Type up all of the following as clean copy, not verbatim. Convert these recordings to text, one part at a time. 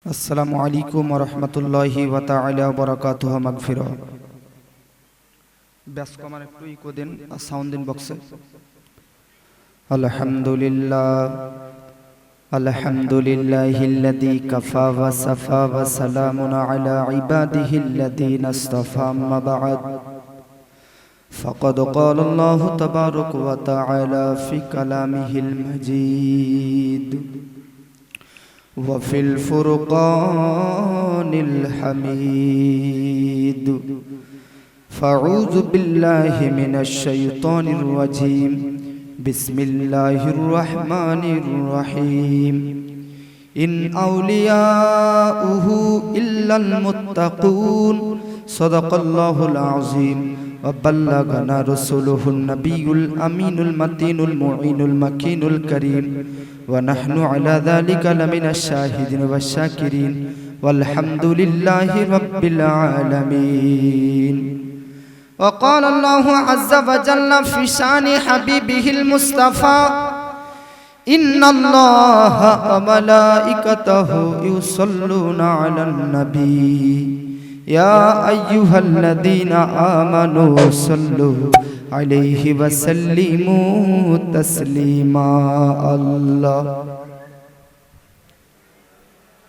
আসসালামু আলাইকুম ওয়া রাহমাতুল্লাহি ওয়া তাআলা ওয়া বারাকাতুহু মাগফিরা। ব্যাস কমান একটু ইকো দেন আর সাউন্ড দিন বক্সে। আলহামদুলিল্লাহিল্লাযী কাফা ওয়া সাফা ওয়া সালামুন আলা ইবাদিহিল্লাযীনা ইসতাফা আম্মা বা'দ। ফাকাদ ক্বালা আল্লাহু তাবারাকা ওয়া তাআলা ফি কালামিহিল মাজিদ وفي الفرقان الحميد فأعوذ بالله من الشيطان الرجيم بسم الله الرحمن الرحيم إن أولياؤه إلا المتقون صدق الله العظيم وبلغنا رسوله النبي الأمين المتين المعين المكين الكريم ونحن على ذلك لمن الشاهدين والشاكرين والحمد لله رب العالمين. وقال الله عز وجل في شان حبيبه المصطفى إن الله وملائكته يصلون على النبي يا أيها الذين آمنوا صلوا عليه وسلموا تسليما. الله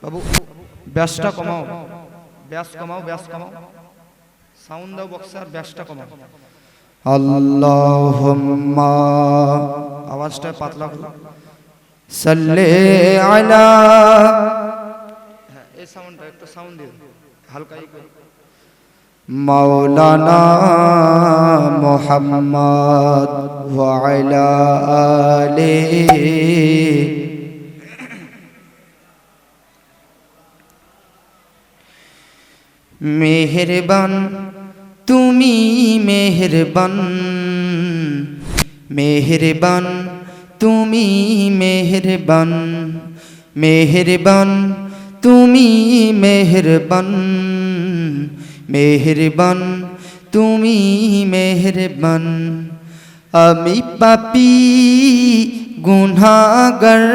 বাবু ব্যাসটা কমাও, ব্যাস কমাও, ব্যাস কমাও, সাউন্ড দাও বক্সার, ব্যাসটা কমাও। আল্লাহুম্মা আওয়াজটা পাতলা করো। সাল্লি আলা, এই সাউন্ডটা একটু সাউন্ড দিও হালকাই করে। মাওলানা মুহাম্মদ ওয়া আলা আলিহি মেহেরবান তুমি মেহেরবান, মেহেরবান তুমি মেহেরবান, মেহেরবান তুমি মেহেরবান, মেহেরবান তুমি মেহেরবান। আমি পাপী গুনাহগার,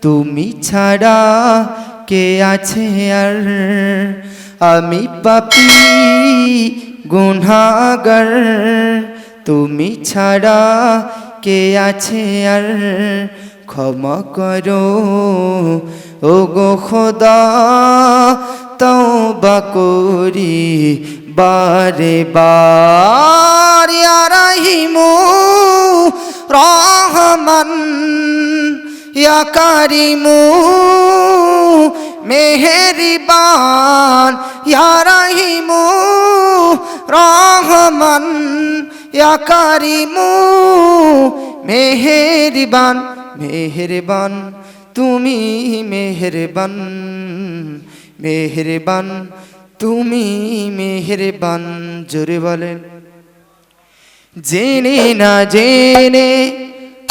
তুমি ছাড়া কে আছে আর। আমি পাপী গুনাহগার, তুমি ছাড়া কে আছে আর। ক্ষমা করো ও গো খোদা, তওবা করি বারে বার। ইয়া রাহিমু রহমান ইয়া কারিমু মেহেরবান, ইয়া রাহিমু রহমান ইয়া কারিমু মেহেরবান, মেহেরবান তুমি মেহেরবান, মেহেরবান তুমি মেহেরবান। জোরে বলেন। জেনে না জেনে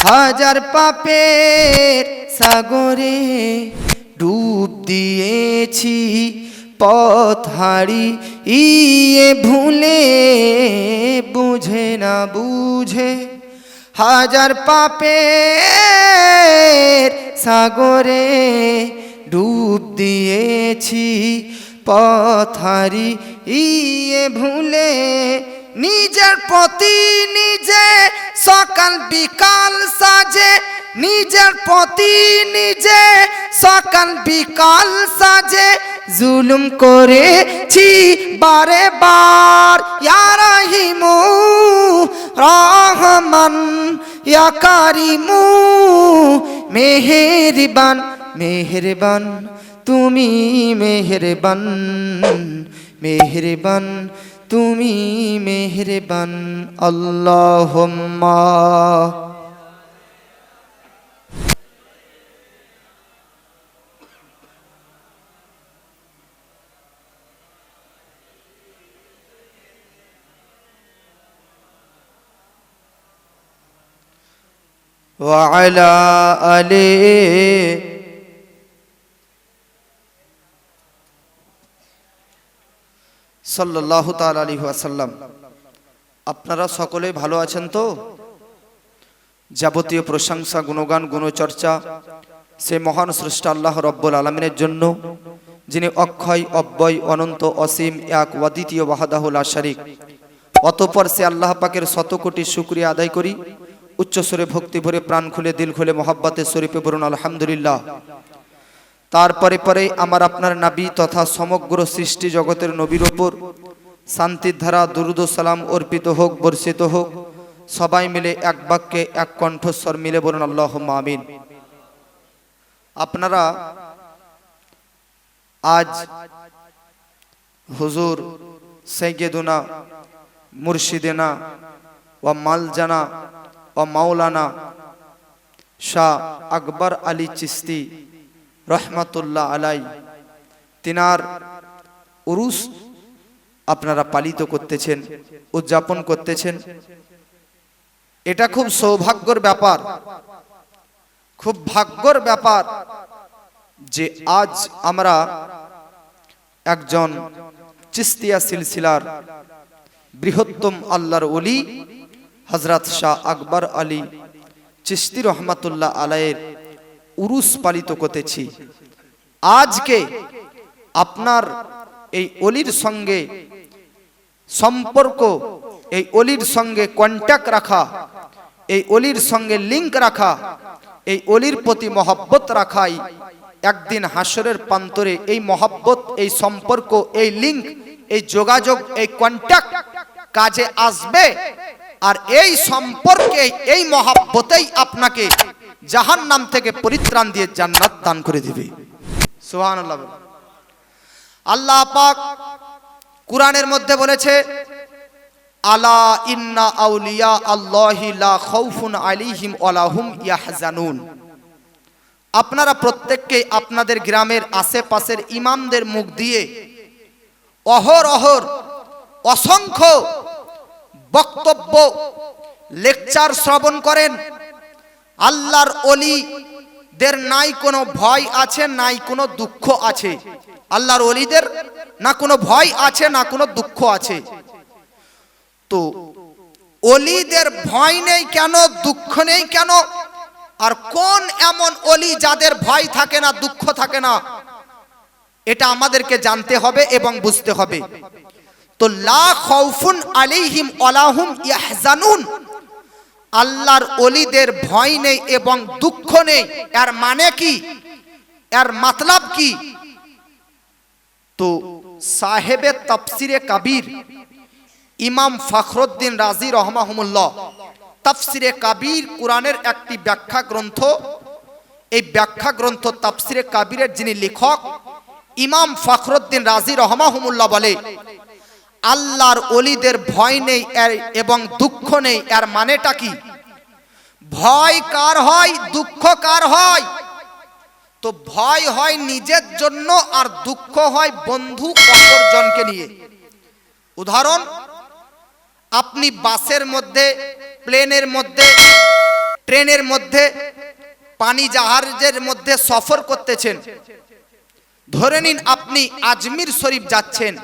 হাজার পাপের সাগরে ডুব দিয়েছি, পথ হারিয়ে ভুলে বুঝে না বুঝে। হাজার পাপের সাগরে ডুব দিয়েছি, পথ হারিয়ে ভুলে। নিজের প্রতি নিজে সকাল বিকাল সাজে, নিজের প্রতি নিজে সকাল বিকাল সাজে। জুলুম করেছি বারে বার। ইয়া রাহিমু রহমান ইয়া কারিমু মেহেরবান, মেহেরবান তুমি মেহেরবান, মেহেরবান তুমি মেহেরবান। আল্লাহুম্মা ওয়া আলা আলিহি সাল্লাল্লাহু তাআলা আলাইহি ওয়াসাল্লাম। আপনারা সকলে ভালো আছেন তো? যাবতীয় প্রশংসা, গুণগান, গুণচর্চা সেই মহান স্রষ্টা আল্লাহ রব্বুল আলামিনের জন্য, যিনি অক্ষয় অব্যয় অনন্ত অসীম এক অদ্বিতীয় ওয়াহদাহু লা শারীক। অতঃপর সে আল্লাহ পাকের শত কোটি শুকরিয়া আদায় করি। উচ্চস্বরে ভক্তি ভরে প্রাণ খুলে দিল খুলে মোহাব্বতে শরীফে বলুন আলহামদুলিল্লাহ। তারপরে পরে আমার আপনার নবী তথা সমগ্র সৃষ্টি জগতের নবীর ওপর শান্তির ধারা দুরুদ ও সালাম অর্পিত হোক, বর্ষিত হোক। সবাই মিলে এক বাক্যে এক কণ্ঠস্বর মিলে বলুন আল্লাহুম্মা আমিন। আপনারা আজ হুজুর সাইয়্যিদুনা মুর্শিদেনা ও মালজানা ও মাওলানা শাহ আকবর আলী চিস্তি রহমাতুল্লাহ আলাই তিনার উরুস আপনারা পালিত করতেছেন, উদযাপন করতেছেন। এটা খুব সৌভাগ্যের ব্যাপার, খুব ভাগ্যের ব্যাপার যে আজ আমরা একজন চিস্তিয়া সিলসিলার বৃহত্তম আল্লাহর ওলি হযরত শাহ আকবর আলী চিস্তি রহমাতুল্লাহ আলাইয়ের উরুস পালিত করতেছি। আজকে আপনার এই অলির সঙ্গে সম্পর্ক, এই অলির সঙ্গে কন্ট্যাক্ট রাখা, এই অলির সঙ্গে লিংক রাখা, এই অলির প্রতি মহব্বত রাখাই একদিন হাসরের প্রান্তরে এই মহব্বত, এই সম্পর্ক, এই লিংক, এই যোগাযোগ, এই কন্ট্যাক্ট কাজে আসবে। আর এই সম্পর্কে, এই মহব্বতেই আপনাকে জাহান্নাম থেকে পরিত্রাণ দিয়ে জান্নাত দান করে দিবে। সুবহানাল্লাহ। আল্লাহ পাক কুরআনের মধ্যে বলেছে, আলা ইন্না আউলিয়া আল্লাহি লা খাউফুন আলাইহিম ওয়ালা হুম ইয়াহজানুন। আপনারা প্রত্যেককে আপনাদের গ্রামের আশেপাশের ইমামদের মুখ দিয়ে অহরহ অসংখ্য বক্তব্য, লেকচার শ্রবণ করেন। আল্লাহর ওলিদের নাই কোনো ভয় আছে, নাই কোনো দুঃখ আছে। আল্লাহর ওলিদের না কোনো ভয় আছে, না কোনো দুঃখ আছে। তো ওলিদের ভয় নেই কেন, দুঃখ নেই কেন? আর কোন এমন ওলি যাদের ভয় থাকে না, দুঃখ থাকে না? এটা আমাদেরকে জানতে হবে এবং বুঝতে হবে। তো লা খাউফুন আলাইহিম ওয়ালা হুম ইয়াহজানুন, আল্লাহর ওলিদের ভয় নেই এবং দুঃখ নেই। এর মানে কি? এর मतलब কি? তো সাহেবে তাফসিরে কাবীর ইমাম ফখরুদ্দিন রাজি রহমাহুল্লাহ তাফসিরে কাবীর কুরআনের একটি ব্যাখ্যা গ্রন্থ। এই ব্যাখ্যা গ্রন্থ তাফসিরে কাবীরের যিনি লেখক ইমাম ফখরুদ্দিন রাজি রহমাহুল্লাহ বলে, আল্লাহর ওলিদের ভয় নেই এবং দুঃখ নেই। এর মানেটা কি? ভয় কার হয়, দুঃখ কার হয়? তো ভয় হয় নিজের জন্য আর দুঃখ হয় বন্ধু অপরজনকে নিয়ে। উদাহরণ, আপনি বাসের মধ্যে, প্লেনের মধ্যে, ট্রেনের মধ্যে, পানি জাহাজের মধ্যে সফর করতেছেন। ধরে নিন আপনি আজমির শরীফ যাচ্ছেন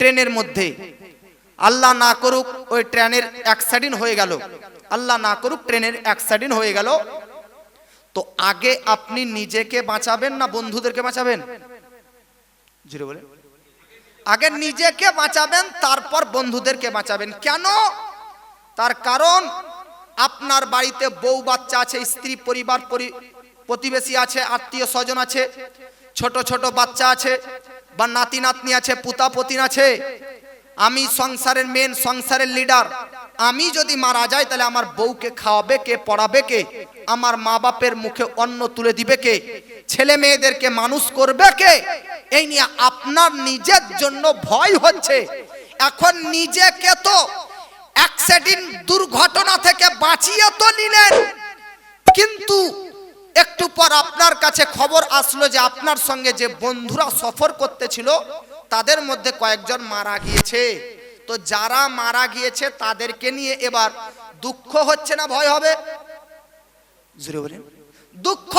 ট্রেনের মধ্যে। আল্লাহ না করুক ওই ট্রেনের অ্যাক্সিডেন্ট হয়ে গেল, আল্লাহ না করুক ট্রেনের অ্যাক্সিডেন্ট হয়ে গেল। তো আগে আপনি নিজেকে বাঁচাবেন না বন্ধুদেরকে বাঁচাবেন? জোরে বলে। আগে নিজেকে বাঁচাবেন, তারপর বন্ধুদেরকে বাঁচাবেন। কেন? তার কারণ আপনার বাড়িতে বউ বাচ্চা আছে, স্ত্রী পরিবার প্রতিবেশী আছে, আত্মীয় স্বজন আছে, ছোট ছোট বাচ্চা আছে, বা নাতি নাতনি আছে, পুতা পতিন আছে। আমি সংসারের মেন, সংসারের লিডার। আমি যদি মারা যাই তাহলে আমার বউকে খাওয়াবে কে, পড়াবে কে? আমার মা বাপের মুখে অন্ন তুলে দিবে কে? ছেলে মেয়েদেরকে মানুষ করবে কে? এই নিয়ে আপনার নিজের জন্য ভয় হচ্ছে। এখন নিজেকে তো অ্যাক্সিডেন্ট, দুর্ঘটনা থেকে বাঁচিয়ে তো নিলেন, কিন্তু একটু পর আপনার কাছে খবর আসলো যে আপনার সঙ্গে যে বন্ধুরা সফর করতেছিল তাদের মধ্যে কয়েকজন মারা গিয়েছে। তো যারা মারা গিয়েছে তাদেরকে নিয়ে এবার দুঃখ হচ্ছে না ভয় হবে? জোরে বলেন। দুঃখ।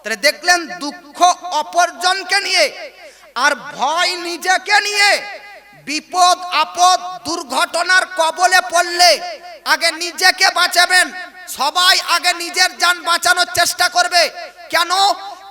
তাহলে দেখলেন, দুঃখ অপরজনকে নিয়ে আর ভয় নিজেকে নিয়ে। বিপদ আপদ দুর্ঘটনার কবলে পড়লে আগে নিজেকে বাঁচাবেন, সবাই আগে নিজের জান বাঁচানোর চেষ্টা করবে। কেন?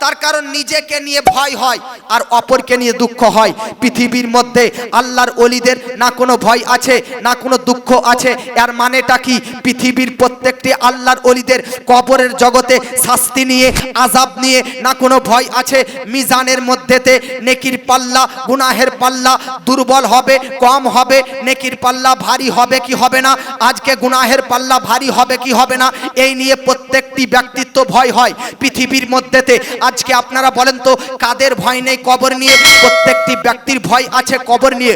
তার কারণ নিজেকে নিয়ে ভয় হয় আর অপরকে নিয়ে দুঃখ হয়। পৃথিবীর মধ্যে আল্লাহর ওলিদের না কোনো ভয় আছে না কোনো দুঃখ আছে। এর মানেটা কি? পৃথিবীর প্রত্যেকটি আল্লাহর ওলিদের কবরের জগতে শাস্তি নিয়ে, আযাব নিয়ে না কোনো ভয় আছে। মিজানের মধ্যেতে নেকির পাল্লা গুনাহের পাল্লা দুর্বল হবে, কম হবে, নেকির পাল্লা ভারী হবে কি হবে না? আজকে গুনাহের পাল্লা ভারী হবে কি হবে না, এই নিয়ে প্রত্যেকটি ব্যক্তিত্ব ভয় হয় পৃথিবীর মধ্যেতে। আজকে আপনারা বলেন তো কাদের ভয় নেই কবর নিয়ে? প্রত্যেকটি ব্যক্তির ভয় আছে কবর নিয়ে।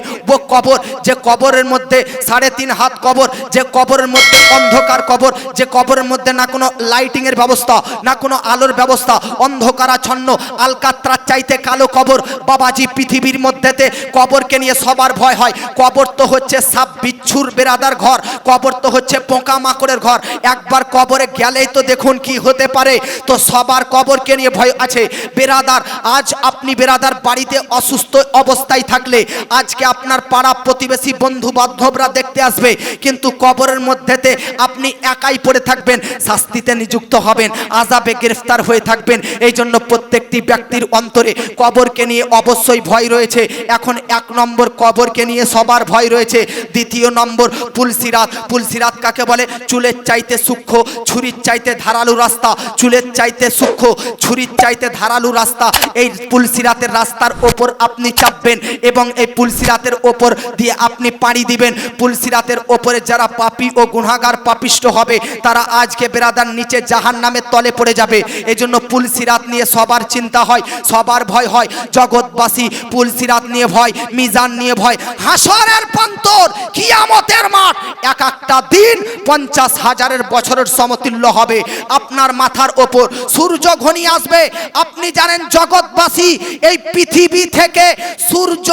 কবর, যে কবরের মধ্যে 3.5 হাত কবর, যে কবরের মধ্যে অন্ধকার কবর, যে কবরের মধ্যে না কোনো লাইটিং এর ব্যবস্থা, না কোনো আলোর ব্যবস্থা, অন্ধকারাচ্ছন্ন, আলকাত্রার চাইতে কালো কবর। বাবাজি, পৃথিবীর মধ্যেতে কবরকে নিয়ে সবার ভয় হয়। কবর তো হচ্ছে সাপ বিচ্ছুর বেরাদার ঘর, কবর তো হচ্ছে পোকা মাকড়ের ঘর। একবার কবরে গেলেই তো দেখুন কি হতে পারে। তো সবার কবরকে নিয়ে ভয় আছে। বেরাদার, আজ আপনি বেরাদার বাড়িতে অসুস্থ অবস্থায় থাকলে আজকে আপনার পাড়া প্রতিবেশী বন্ধু বান্ধবরা দেখতে আসবে, কিন্তু কবরের মধ্যেতে আপনি একাই পড়ে থাকবেন, শাস্তিতে নিযুক্ত হবেন, আযাবে গ্রেফতার হয়ে থাকবেন। এই জন্য প্রত্যেকটি ব্যক্তির অন্তরে কবরকে নিয়ে অবশ্যই ভয় রয়েছে। এখন 1 নম্বর কবরকে নিয়ে সবার ভয় রয়েছে। দ্বিতীয় নম্বর পুলসিরাত। পুলসিরাত কাকে বলে? চুলের চাইতে সূক্ষ্ম, ছুরির চাইতে ধারালো রাস্তা। চুলের চাইতে সূক্ষ্ম, ছুরির চাইতে ধারালো রাস্তা। এই পুলসিরাতের রাস্তার ওপর আপনি চাপবেন এবং এই পুলসিরাতের ওপর দিয়ে আপনি পাড়ি দিবেন। পুলসিরাতের ওপরে যারা পাপী ও গুনাহগার পাপিষ্ট হবে তারা আজকে বেরাদার নিচে জাহান্নামের তলে পড়ে যাবে। এজন্য পুলসিরাত নিয়ে সবার চিন্তা হয়, সবার ভয় হয়। জগৎবাসী পুলসিরাত নিয়ে ভয়, মিজান নিয়ে ভয়, হাসরের প্রান্তর, কিয়ামতের মাঠ। এক একটা দিন 50,000 বছরের সমতুল্য হবে। আপনার মাথার ওপর সূর্য ঘনিয়ে আসবে। আপনি জানেন জগৎবাসী, এই পৃথিবী থেকে সূর্য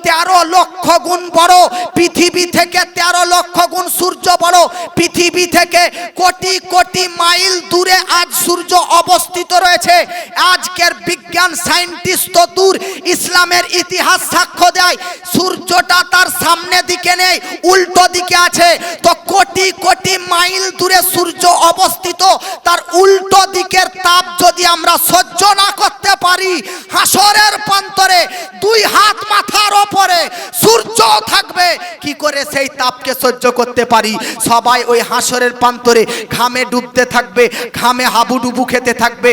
13 লক্ষ গুণ বড়। পৃথিবী থেকে 13 লক্ষ গুণ সূর্য বড়। পৃথিবী থেকে কোটি কোটি মাইল দূরে আজ সূর্য অবস্থিত রয়েছে। আজকের বিজ্ঞান সায়েন্টিস্ট তো দূর, ইসলামের ইতিহাস সাক্ষ্য দেয় সূর্যটা তার সামনে দিকে নেই, উল্টো দিকে আছে। তো কোটি কোটি মাইল দূরে সূর্য অবস্থিত, তার উল্টো দিকের তাপ যদি আমরা সহ্য না করতে পারি, হাসরের প্রান্তরে 2 হাত মাথার ওপরে সূর্য থাকবে, কি করে সেই তাপকে সহ্য করতে পারি? সবাই ওই হাসরের প্রান্তরে ঘামে ডুবতে থাকবে, ঘামে হাবুডুবু খেতে থাকবে।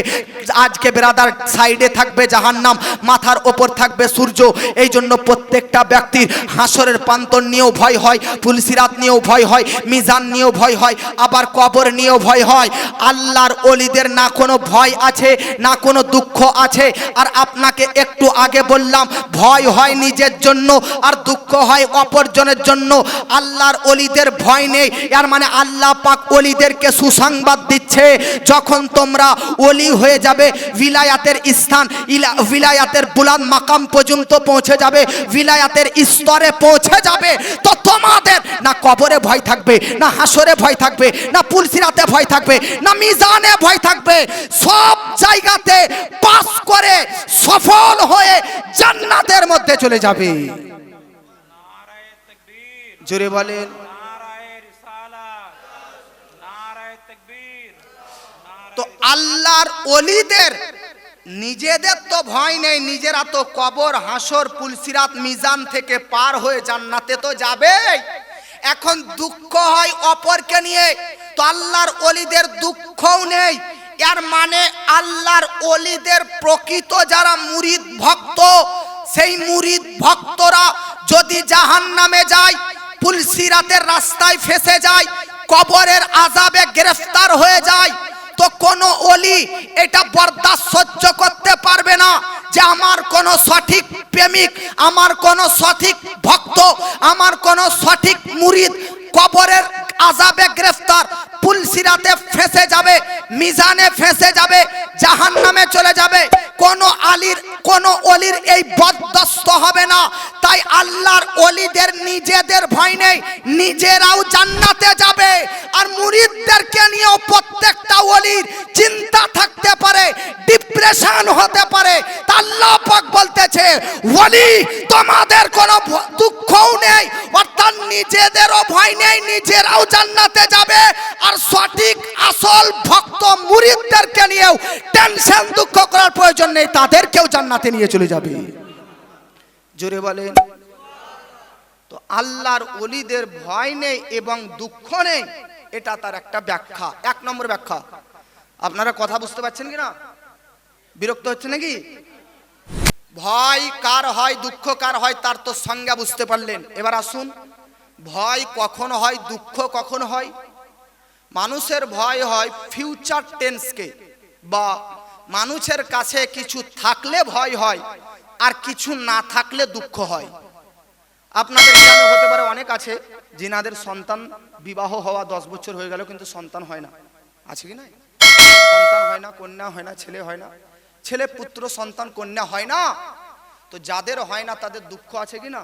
আজকে বেরাদার সাইডে থাকবে জাহান্নাম, মাথার ওপর থাকবে সূর্য। এই জন্য প্রত্যেকটা ব্যক্তির হাসরের প্রান্তর নিয়েও ভয় হয়, পুলসিরাত নিয়েও ভয় হয়, মিজান নিয়েও ভয় হয়, আবার কবর নিয়েও ভয় হয়। আল্লাহর ওলিদের না কোনো ভয় আছে না কোনো দুঃখ আছে। আর আপনাকে একটু আগে বললাম, ভয় হয় নিজের জন্য আর দুঃখ হয় অপরজনের জন্য। আল্লাহর ওলিদের ভয় নেই, এর মানে আল্লাহ পাক ওলিদেরকে সুসংবাদ দিচ্ছে, যখন তোমরা ওলি হয়ে যাবে, ভিলায়াতের স্থান, ভিলায়াতের বুলান্দ মাকাম পর্যন্ত পৌঁছে যাবে, ভিলায়াতের স্তরে পৌঁছে যাবে, তো তোমাদের না কবরে ভয় থাকবে, না হাসরে ভয় থাকবে, না পুলসিরাতে ভয় থাকবে, না মিজানে ভয় থাকবে। সব জায়গাতে পাস করে সফল হয়ে জান্নাতের মধ্যে চলে যাবে। জোরে বলেন। তো আল্লাহর ওলিদের নিজেদের তো ভয় নেই, নিজেরা তো কবর, হাসর, পুলসিরাত, মিজান থেকে পার হয়ে জান্নাতে তো যাবে। এখন দুঃখ হয় অপরকে নিয়ে, তো আল্লাহর ওলিদের দুঃখও নেই। এর মানে আল্লাহর ওলিদের প্রকৃত যারা মুরিদ ভক্ত, সেই মুরিদ ভক্তরা যদি জাহান্নামে যায়, পুলসিরাতের রাস্তায় ফেসে যায়, কবরের আযাবে গ্রেফতার হয়ে যায়, তো কোন ওলি এটা বরদাস্ত সহ্য করতে পারবে না যে আমার কোন সঠিক প্রেমিক, আমার কোন সঠিক ভক্ত, আমার কোন সঠিক মুরিদ কবরের আযাবে গ্রেফতার, পুলসিরাতে ফেসে যাবে, মিজানে ফেসে যাবে, জাহান্নামে চলে যাবে। কোন ওলির এই বরদাস্ত হবে না। তাই আল্লাহর ওলিদের নিজেদের ভয় নেই, নিজেরাও জান্নাতে যাবে। আর মুরিদদেরকে নিয়েও প্রত্যেকটা ওলির চিন্তা থাকতে পারে, ডিপ্রেশন হতে পারে। তা আল্লাহ পাক বলতেছে ওলি তোমাদের কোনো দুঃখও নেই, অর্থাৎ নিজেদেরও ভয় নেই, নিজেরাও জান্নাতে যাবে। আর সঠিক আসল ভক্ত মুরিদদেরকে নিয়েও টেনশন দুঃখ করার প্রয়োজন নেই, তাদেরকেও জান্নাতে নিয়ে চলে যাবে। জোরে বলেন। তো আল্লাহর ওলিদের ভয় নেই এবং দুঃখ নেই, এটা তার একটা ব্যাখ্যা, 1 নম্বর ব্যাখ্যা। আপনারা কথা বুঝতে পারছেন কিনা? বিরক্ত হচ্ছে নাকি? ভয় কার হয়, দুঃখ কার হয়, তার তো সংজ্ঞা বুঝতে পারলেন। এবার আসুন, ভয় কখন হয়, দুঃখ কখন হয়? মানুষের ভয় হয় ফিউচার টেন্সকে, বা মানুষের কাছে কিছু থাকলে ভয় হয় আর কিছু না থাকলে দুঃখ হয়। আপনাদের গ্রামে হতে পারে অনেক আছে যিনাদের সন্তান বিবাহ হওয়া 10 বছর হয়ে গেল কিন্তু সন্তান হয় না, আছে কি না? সন্তান হয় না, কন্যা হয় না, ছেলে হয় না, ছেলে পুত্র সন্তান কন্যা হয় না। তো যাদের হয় না তাদের দুঃখ আছে কি না?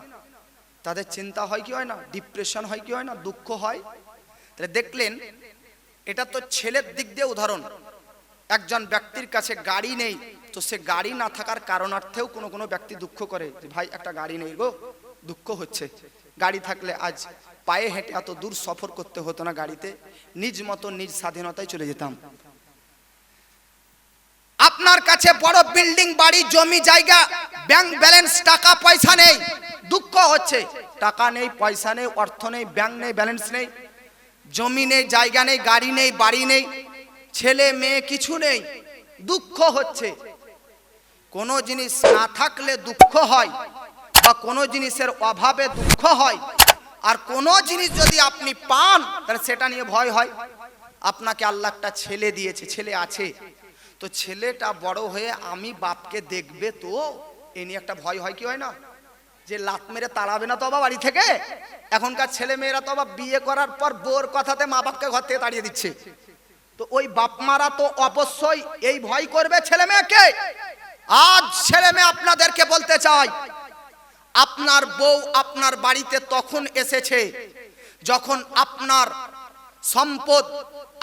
তাদের চিন্তা হয় কি হয় না? ডিপ্রেশন হয় কি হয় না? দুঃখ হয়। তাহলে দেখলেন, এটা তো ছেলের দিক দিয়ে উদাহরণ। একজন ব্যক্তির কাছে গাড়ি নেই, তো সে গাড়ি না থাকার কারণার্থেও কোনো কোনো ব্যক্তি দুঃখ করে যে ভাই একটা গাড়ি নেই গো, দুঃখ হচ্ছে। গাড়ি থাকলে আজ পায়ে হেঁটে এত দূর সফর করতে হতো না, গাড়িতে নিজ মতো নিজ স্বাধীনতায় চলে যেতাম। আপনার কাছে বড় বিল্ডিং, বাড়ি, জমি, জায়গা, ব্যাংক ব্যালেন্স, টাকা পয়সা নেই, দুঃখ হচ্ছে। টাকা নেই, পয়সা নেই, অর্থ নেই, ব্যাংক নেই, ব্যালেন্স নেই, জমি নেই, জায়গা নেই, গাড়ি নেই, বাড়ি নেই, ছেলে মেয়ে কিছু নেই, দুঃখ হচ্ছে। কোন জিনিস না থাকলে দুঃখ হয়, বা কোন জিনিসের অভাবে দুঃখ হয়। আর কোন জিনিস যদি আপনি পান তাহলে সেটা নিয়ে ভয় হয়। আপনাকে আল্লাহ একটা ছেলে দিয়েছে, ছেলে আছে, তো ছেলেটা বড় হয়ে আমি বাপকে দেখবে, তো এ নিয়ে একটা ভয় হয় কি হয় না? যে লাত মেরে তাড়াবে না তো বাবা বাড়ি থেকে। এখনকার ছেলে মেয়েরা তো বাবা বিয়ে করার পর বোর কথাতে মা বাপকে ঘর থেকে তাড়িয়ে দিচ্ছে। তো ওই বাপ মারা তো অবশ্যই এই ভয় করবে ছেলে মেয়েকে। আজ ছেলে মেয়ে আপনাদেরকে বলতে চাই, আপনার বউ আপনার বাড়িতে তখন এসেছে যখন আপনার সম্পদ,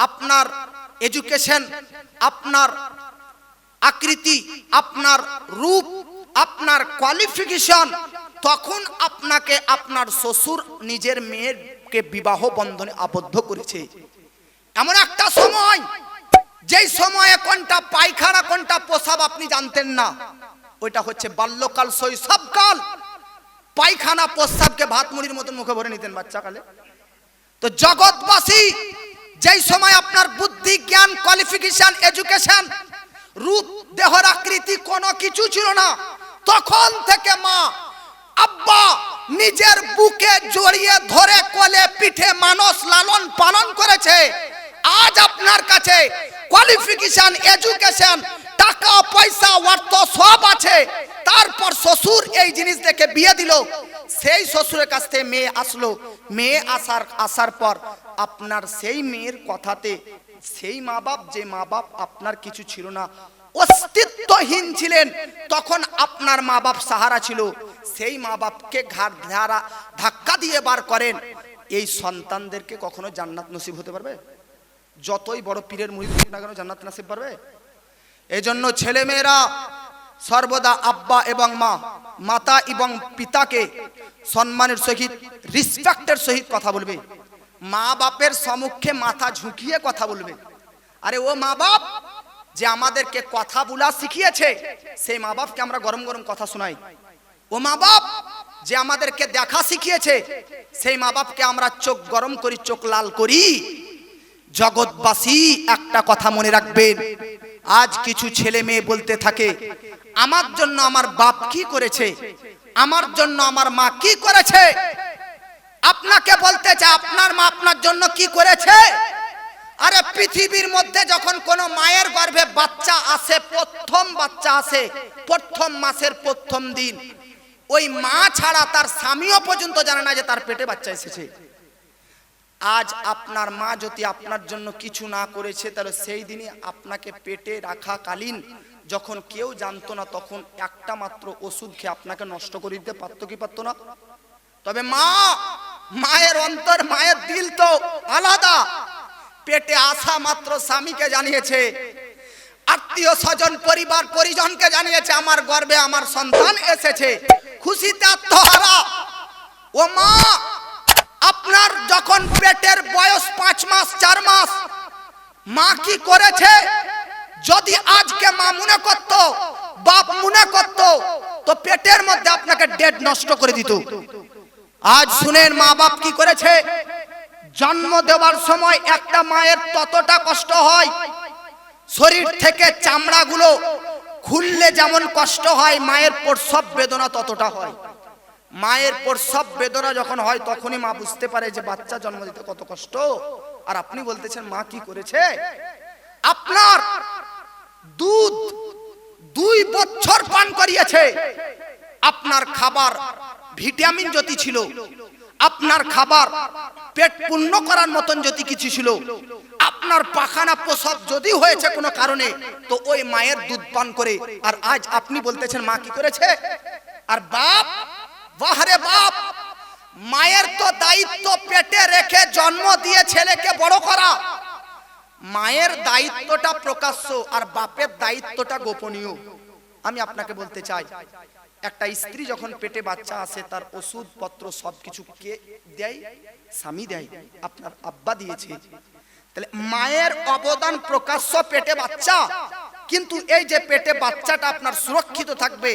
আপনার এডুকেশন, আপনার আকৃতি, আপনার রূপ, আপনার কোয়ালিফিকেশন, তখন আপনাকে আপনার শ্বশুর নিজের মেয়েকে বিবাহ বন্ধনে আবদ্ধ করেছে। এমন একটা সময়, যেই সময়ে কোনটা পায়খানা কোনটা প্রসাব আপনি জানতেন না, ওইটা হচ্ছে বাল্যকাল, শৈশবকাল। পায়খানা প্রসাবকে ভাত মুড়ির মতন মুখে ভরে নিতেন বাচ্চাকালে। তো জগৎবাসী, যেই সময় আপনার বুদ্ধি, জ্ঞান, কোয়ালিফিকেশন, এডুকেশন, রূপ, দেহর আকৃতি কোনো কিছু ছিল না, তখন থেকে মা আব্বা নিজের বুকে জড়িয়ে ধরে কোলে পিঠে মানুষ লালন পালন করেছে। আজ আপনার কাছে কোয়ালিফিকেশন, এডুকেশন, টাকা পয়সা, অর্থ সব আছে, তারপর শ্বশুর এই জিনিস দেখে বিয়ে দিল। সেই শ্বশুরের কাছ থেকে মেয়ে আসলো, মেয়ে আসার পর আপনার সেই মেয়ের কথাতে সেই মা বাপ, যে মা বাপ আপনার কিছু ছিল না, অস্তিত্বহীন ছিলেন, তখন আপনার মা বাপ সাহারা ছিল, সেই মা বাপকে ঘাড় ধাক্কা দিয়ে বার করেন। এই সন্তানদেরকে কখনো জান্নাত নসিব হতে পারবে? যতই বড় পীরের মুরিদ হোক না কেন, জান্নাত নসিব পারবে? এই জন্য ছেলে মেয়েরা সর্বদা আব্বা এবং মাতা এবং পিতাকে সম্মানের সহিত, রেসপেক্টের সহিত কথা বলবে। মা বাপের সম্মুখে মাথা ঝুঁকিয়ে কথা বলবে। আরে ও মা বাপ যে আমাদেরকে কথা বলা শিখিয়েছে, সেই মা বাপকে আমরা গরম গরম কথা শোনাই। ও মা বাপ যে আমাদেরকে দেখা শিখিয়েছে, সেই মা বাপকে আমরা চোখ গরম করি, চোখ লাল করি। জগৎবাসী একটা কথা মনে রাখবেন, আজ কিছু ছেলে মেয়ে বলতে থাকে, আমার জন্য আমার বাপ কি করেছে, আমার জন্য আমার মা কি করেছে। আপনাকে বলতে চাই, আপনার মা আপনার জন্য কি করেছে? আরে পৃথিবীর মধ্যে যখন কোন মায়ের গর্ভে বাচ্চা আসে, প্রথম বাচ্চা আসে প্রথম মাসের প্রথম দিন, ওই মা ছাড়া তার স্বামীও পর্যন্ত জানে না যে তার পেটে বাচ্চা এসেছে। আজ আপনার মা যদি আপনার জন্য কিছু না করেছে, তাহলে সেই দিনই আপনাকে পেটে রাখাকালীন যখন কেউ জানতো না তখন একটা মাত্র ওষুধ খেয়ে আপনাকে নষ্ট করে দিতে পারতো কি পারতো না? তবে মা, মায়ের অন্তর, মায়ের দিল তো আলাদা। পেটে আসা মাত্র স্বামীকে জানিয়েছে, আত্মীয় স্বজন পরিবার পরিজনকে জানিয়েছে আমার গর্ভে আমার সন্তান এসেছে, খুশিতে আত্মহারা। ও মা, আপনার যখন পেটের বয়স 5 মাস 4 মাস, মা কি করেছে? যদি আজকে মা মনে করত, বাপ মনে করত, তো পেটের মধ্যে আপনাকে ডেড নষ্ট করে দিত। আজ শুনেন মা বাপ কি করেছে। জন্ম দেওয়ার সময় একটা মায়ের ততটা কষ্ট হয়, শরীর থেকে চামড়াগুলো খুললে যেমন কষ্ট হয়, মায়ের প্রসব বেদনা ততটা হয়। মায়ের প্রসব বেদনা যখন হয় তখনই মা বুঝতে পারে যে বাচ্চা জন্ম দিতে কত কষ্ট। আর আপনি বলতেছেন মা কি করেছে? আপনার দুধ 2 বছর পান করিয়েছে, আপনার খাবার ভিটামিন যদি ছিল, আপনার খাবার পেট পূর্ণ করার মতন যদি কিছু ছিল, আপনার পাখানা প্রসব যদি হয়েছে কোনো কারণে, তো ওই মায়ের দুধ পান করে। আর আজ আপনি বলতেছেন মা কি করেছে? আর বাপ, বাহারে বাপ, মায়ের তো দায়িত্ব পেটে রেখে জন্ম দিয়ে ছেলেকে বড় করা। মায়ের দায়িত্বটা প্রকাশ্য আর বাপের দায়িত্বটা গোপনীয়। আমি আপনাকে বলতে চাই, একটা স্ত্রী যখন পেটে বাচ্চা আসে তার ওষুধ পত্র সবকিছু কে দেয়? স্বামী দেয়, আপনার আব্বা দিয়েছে। তাহলে মায়ের অবদান প্রকাশ্য পেটে বাচ্চা, কিন্তু এই যে পেটে বাচ্চাটা আপনার সুরক্ষিত থাকবে,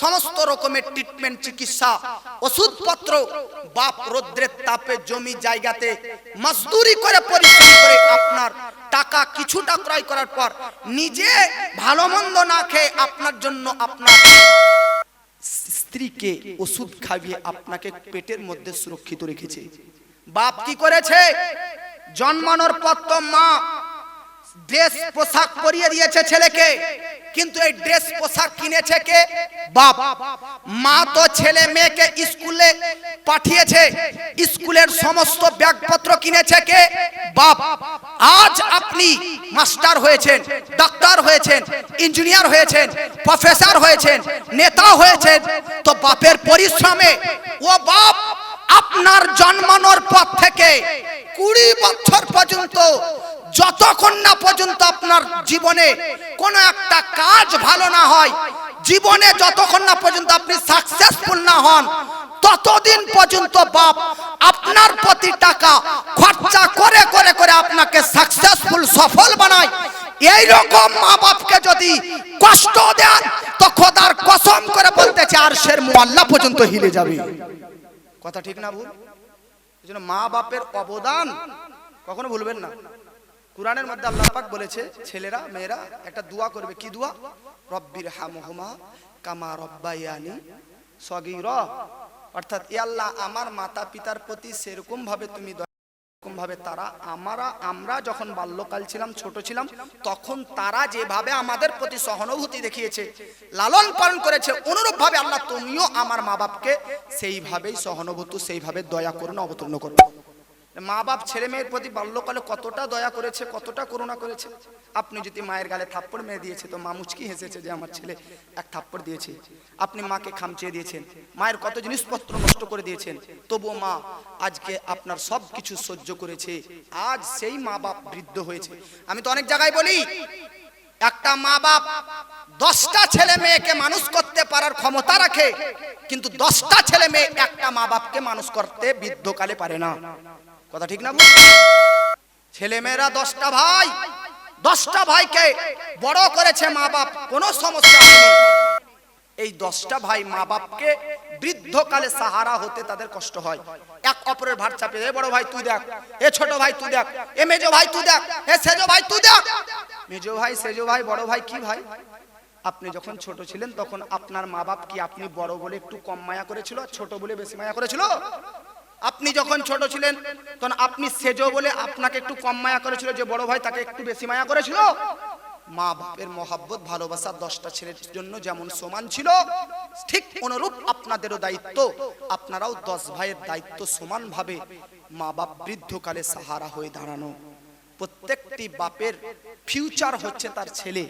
সমস্ত রকমের ট্রিটমেন্ট, চিকিৎসা, ওষুধপত্র বাপ রৌদ্রের তাপে জমি জায়গাতে মজদুরি করে পরিশ্রম করে আপনার টাকা কিছুটা ক্রয় করার পর নিজে ভালো মন্দ না খেয়ে আপনার জন্য আপনার স্ত্রীকে ওষুধ খাইয়ে আপনাকে পেটের মধ্যে সুরক্ষিত রেখেছে। বাপ কি করেছে? জন্মানোর পর তো মা ড্রেস পোশাক পরিয়ে দিয়েছে ছেলেকে, কিন্তু এই ড্রেস পোশাক কিনেছে কে? বাপ। মা তো ছেলে মেয়েকে স্কুলে পাঠিয়েছে, স্কুলের সমস্ত ব্যাগপত্র কিনেছে কে? বাপ। আজ আপনি মাস্টার হয়েছেন, ডাক্তার হয়েছেন, ইঞ্জিনিয়ার হয়েছেন, প্রফেসর হয়েছেন, নেতা হয়েছেন, তো বাপের পরিশ্রমে। ও বাপ, আপনার জন্মানোর পর থেকে 20 বছর পর্যন্ত, যতক্ষণ না পর্যন্ত আপনার জীবনে কোনো একটা কাজ ভালো না হয়, জীবনে যতক্ষণ না পর্যন্ত আপনি সাকসেসফুল না হন, ততদিন পর্যন্ত বাপ আপনার প্রতি টাকা খরচা করে করে করে আপনাকে সাকসেসফুল, সফল বানায়। এই রকম মা বাপকে যদি কষ্ট দেন তো খোদার কসম করে বলতেছে আরশের মুআল্লা পর্যন্ত হিলে যাবে। কথা ঠিক না ভুল? এজন্য মা বাপের অবদান কখনো ভুলবেন না। কুরআনের মধ্যে আল্লাহ পাক বলেছে ছেলেরা মেয়েরা একটা দোয়া করবে। কি দোয়া? রব্বির হামহুমা কামা রব্বায়ানি সগীরা। অর্থাৎ এ আল্লাহ, আমার মাতা পিতার প্রতি সেরকম ভাবে তুমি ভাবে তারা আমরা যখন বাল্যকাল ছিলাম, ছোট ছিলাম, তখন তারা যেভাবে আমাদের প্রতি সহানুভূতি দেখিয়েছে, লালন পালন করেছে, অনুরূপ ভাবে আল্লাহ তুমিও আমার মা বাপকে সেইভাবেই সহানুভূতি, সেইভাবে দয়া করুন, অবতীর্ণ করুন। মা বাপ ছেলে মেয়ের প্রতি বাল্যকালে কতটা দয়া করেছে, কতটা করুণা করেছে। আপনি যদি মায়ের গালে থাপ্পড় মেরে দিয়েছে তো মা মুচকি হেসেছে যে আমার ছেলে এক থাপ্পড় দিয়েছে। আপনি মাকে খামচিয়ে দিয়েছেন, মায়ের কত জিনিসপত্র নষ্ট করে দিয়েছেন, তবুও মা আজকে আপনার সব কিছু সহ্য করেছে। আজ সেই মা বাপ বৃদ্ধ হয়েছে। আমি তো অনেক জায়গায় বলি, একটা মা বাপ 10টা ছেলে মেয়েকে মানুষ করতে পারার ক্ষমতা রাখে, কিন্তু 10টা ছেলে মেয়ে একটা মা বাপকে মানুষ করতে বৃদ্ধকালে পারে না। কথা ঠিক না? ছেলে মেয়েরা 10টা ভাই, 10টা ভাইকে বড় করেছে মা বাপ, কোনো সমস্যা নেই। এই 10টা ভাই মা বাপকে বৃদ্ধকালে সাহারা হতে তাদের কষ্ট হয়। এক অপরের ভার চাপে, এ বড় ভাই তুই দেখ, এ ছোট ভাই তুই দেখ, এ মেজো ভাই তুই দেখ, এ সেজো ভাই তুই দেখ। মেজো ভাই, সেজো ভাই, বড় ভাই কি ভাই? আপনি যখন ছোট ছিলেন তখন আপনার মা বাপ কি আপনি বড় বলে একটু কম মায়া করেছিল, ছোট বলে বেশি মায়া করেছিল? আপনি যখন ছোট ছিলেন তখন আপনি সেজো বলে আপনাকে একটু কম মায়া করেছিল, যে বড় ভাই তাকে একটু বেশি মায়া করেছিল? মা বাপের মহব্বত, ভালোবাসা 10টা ছেলের জন্য যেমন সমান ছিল, ঠিক অনুরূপ আপনাদেরও দায়িত্ব, আপনারাও 10 ভাইয়ের দায়িত্ব সমান ভাবে মা বাপ বৃদ্ধকালে সাহারা হয়ে দাঁড়ানো। প্রত্যেকটি বাপের ফিউচার হচ্ছে তার ছেলে,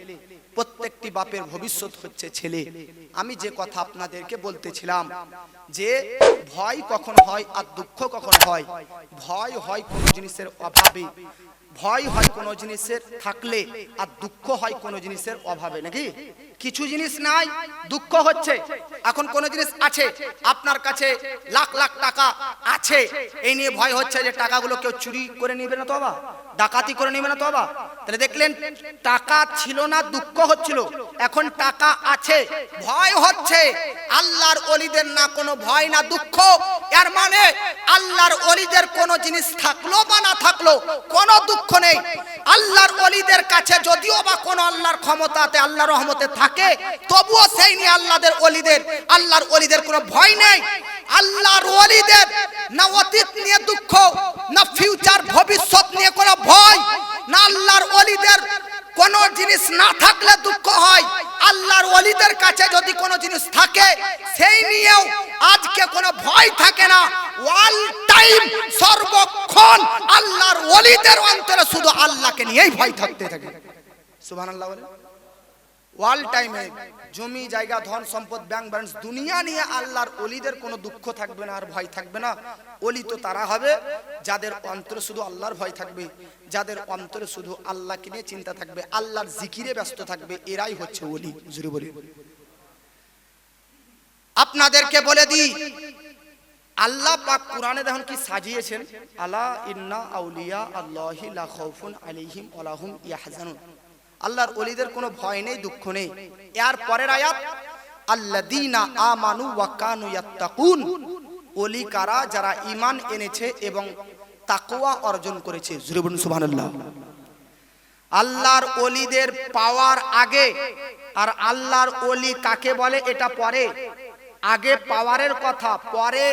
প্রত্যেকটি বাপের ভবিষ্যৎ হচ্ছে ছেলে। আমি যে কথা আপনাদেরকে বলতেছিলাম যে ভয় কখন হয় আর দুঃখ কখন হয়। ভয় হয় কোনো জিনিসের অভাবে, ভয় হয় কোনো জিনিসের থাকলে, আর দুঃখ হয় কোনো জিনিসের অভাবে। নাকি কিছু জিনিস নাই, দুঃখ হচ্ছে। এখন কোনো জিনিস আছে, আপনার কাছে লাখ লাখ টাকা আছে, এই নিয়ে ভয় হচ্ছে যে টাকাগুলো কেউ চুরি করে নিবে না তো বাবা, ডাকাতি করে নিবে না তো বাবা। তাহলে দেখলেন টাকা ছিল না, দুঃখ হচ্ছিল। এখন টাকা আছে, ভয় হচ্ছে। আল্লাহর ওলিদের না কোনো ভয় না দুঃখ। এর মানে আল্লাহর ওলিদের কোনো জিনিস থাকলো বা না থাকলো কোনো দুঃখ নেই। আল্লাহর ওলিদের কাছে যদিও বা কোনো আল্লাহর ক্ষমতাতে, আল্লাহর রহমতে থাকে, তবুও সেই নিয়ে আল্লাহর ওলিদের কোনো ভয় নেই। আল্লাহর ওলিদের না অতীত নিয়ে দুঃখ, না ফিউচার ভবিষ্যৎ নিয়ে কোনো ভয়, না আল্লাহর ওলিদের কোনো জিনিস না থাকলে দুঃখ হয়। আল্লাহর ওলিদের কাছে যদি কোনো জিনিস থাকে সেই নিয়েও আজকে কোনো ভয় থাকে না। অল টাইম, সর্বক্ষণ আল্লাহর ওলিদের অন্তরে শুধু আল্লাহকে নিয়েই ভয় থাকতে থাকে। সুবহানাল্লাহ বলে। অল টাইমে জমি জায়গা ধন সম্পদ ব্যাংক ব্যালেন্স দুনিয়া নিয়ে আল্লাহর ওলিদের কোনো দুঃখ থাকবে না আর ভয় থাকবে না। ওলি তো তারা হবে যাদের অন্তরে শুধু আল্লাহর ভয় থাকবে, যাদের অন্তরে শুধু আল্লাহকে নিয়ে চিন্তা থাকবে, আল্লাহর জিকিরে ব্যস্ত থাকবে, এরাই হচ্ছে ওলি। জুড়ে বলি। আপনাদেরকে বলে দিই, আল্লাহ পাক কোরআনে দেখুন কি সাজিয়েছেন, আলা ইন্না আউলিয়া আল্লাহি লা খাউফুন আলাইহিম ওয়া লা হুম ইয়াহজানুন। আল্লাহর ওলিদের কোনো ভয় নেই, দুঃখ নেই। এর পরের আয়াত, আল্লাযীনা আমানু ওয়া কানু ইয়াত্তাকুন। ওলি কারা? যারা ঈমান এনেছে এবং তাকওয়া অর্জন করেছে। জোরে বলুন সুবহানাল্লাহ। আল্লাহর ওলিদের পাওয়ার আগে, আর আল্লাহর ওলি কাকে বলে এটা পরে। আগে পাওয়ারের কথা, পরে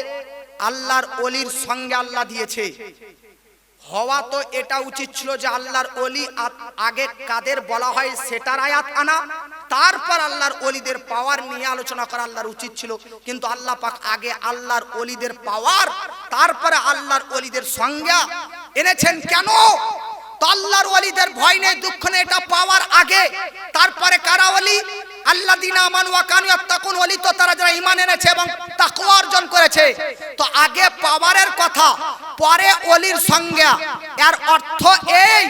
আল্লাহর ওলির সঙ্গে আল্লাহ দিয়েছে। হওয়া তো এটা উচিত ছিল যে আল্লাহর ওলি আগে কাদের বলা হয় সেটার আয়াত আনা, তারপর আল্লাহর ওলিদের পাওয়ার নিয়ে আলোচনা করা আল্লাহর উচিত ছিল। কিন্তু আল্লাহ পাক আগে আল্লাহর ওলিদের পাওয়ার, তারপরে আল্লাহর ওলিদের সংজ্ঞা এনেছেন। কেন? তো আল্লাহর ওলিদের ভয় নেই, দুঃখ নেই, এটা পাওয়ার আগে। তারপরে কারা ওলি? আল্লাযীনা আমানু ওয়া কানু ইয়াত্তাকুন। ওলি তো তারা যারা ঈমান এনেছে এবং তাকওয়া অর্জন করেছে। তো আগে পাওয়ারের কথা, পরে ওলির সংজ্ঞা। এর অর্থ এই,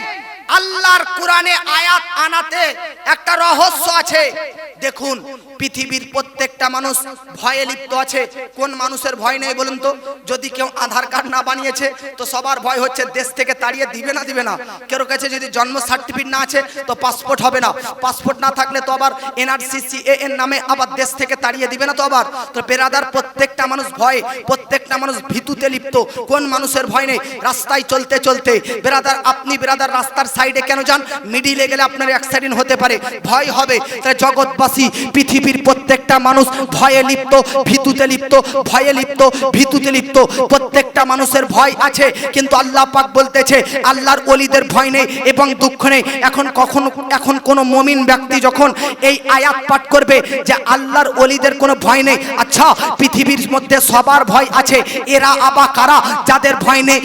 আল্লাহর কোরআনে আয়াত আনাতে একটা রহস্য আছে। দেখুন, পৃথিবীর প্রত্যেকটা মানুষ ভয়ে লিপ্ত আছে। কোন মানুষের ভয় নেই বলুন তো? যদি কেউ আধার কার্ড না বানিয়েছে তো সবার ভয় হচ্ছে দেশ থেকে তাড়িয়ে দিবে না দিবে না। কেউ কাছে যদি জন্ম সার্টিফিকেট না আছে তো পাসপোর্ট হবে না, পাসপোর্ট না থাকলে তো আবার NRCCAN নামে আবার দেশ থেকে তাড়িয়ে দিবে না তো আবার। তো বেরাদার প্রত্যেকটা মানুষ ভয়ে, প্রত্যেকটা মানুষ ভীতুতে লিপ্ত। কোন মানুষের ভয় নেই? রাস্তায় চলতে চলতে বেরাদার, আপনি বেরাদার রাস্তার সাইডে কেন যান? মিডিলে গেলে আপনার অ্যাক্সিডেন্ট হতে পারে, ভয় হবে। তাই জগৎবাসী, পৃথিবীর প্রত্যেকটা মানুষ ভয়ে লিপ্ত, ভীতুতে লিপ্ত, ভয়ে লিপ্ত, ভীতুতে লিপ্ত। প্রত্যেকটা মানুষের ভয় আছে, কিন্তু আল্লাহ পাক বলতেছে আল্লাহর ওলিদের ভয় নেই এবং দুঃখ নেই। এখন কোন মুমিন ব্যক্তি যখন এই আয়াত পাঠ করবে যে আল্লাহর ওলিদের কোনো ভয় নেই, আচ্ছা পৃথিবীর মধ্যে সবার ভয় আছে, এরা আবা কারা যাদের ভয় নেই?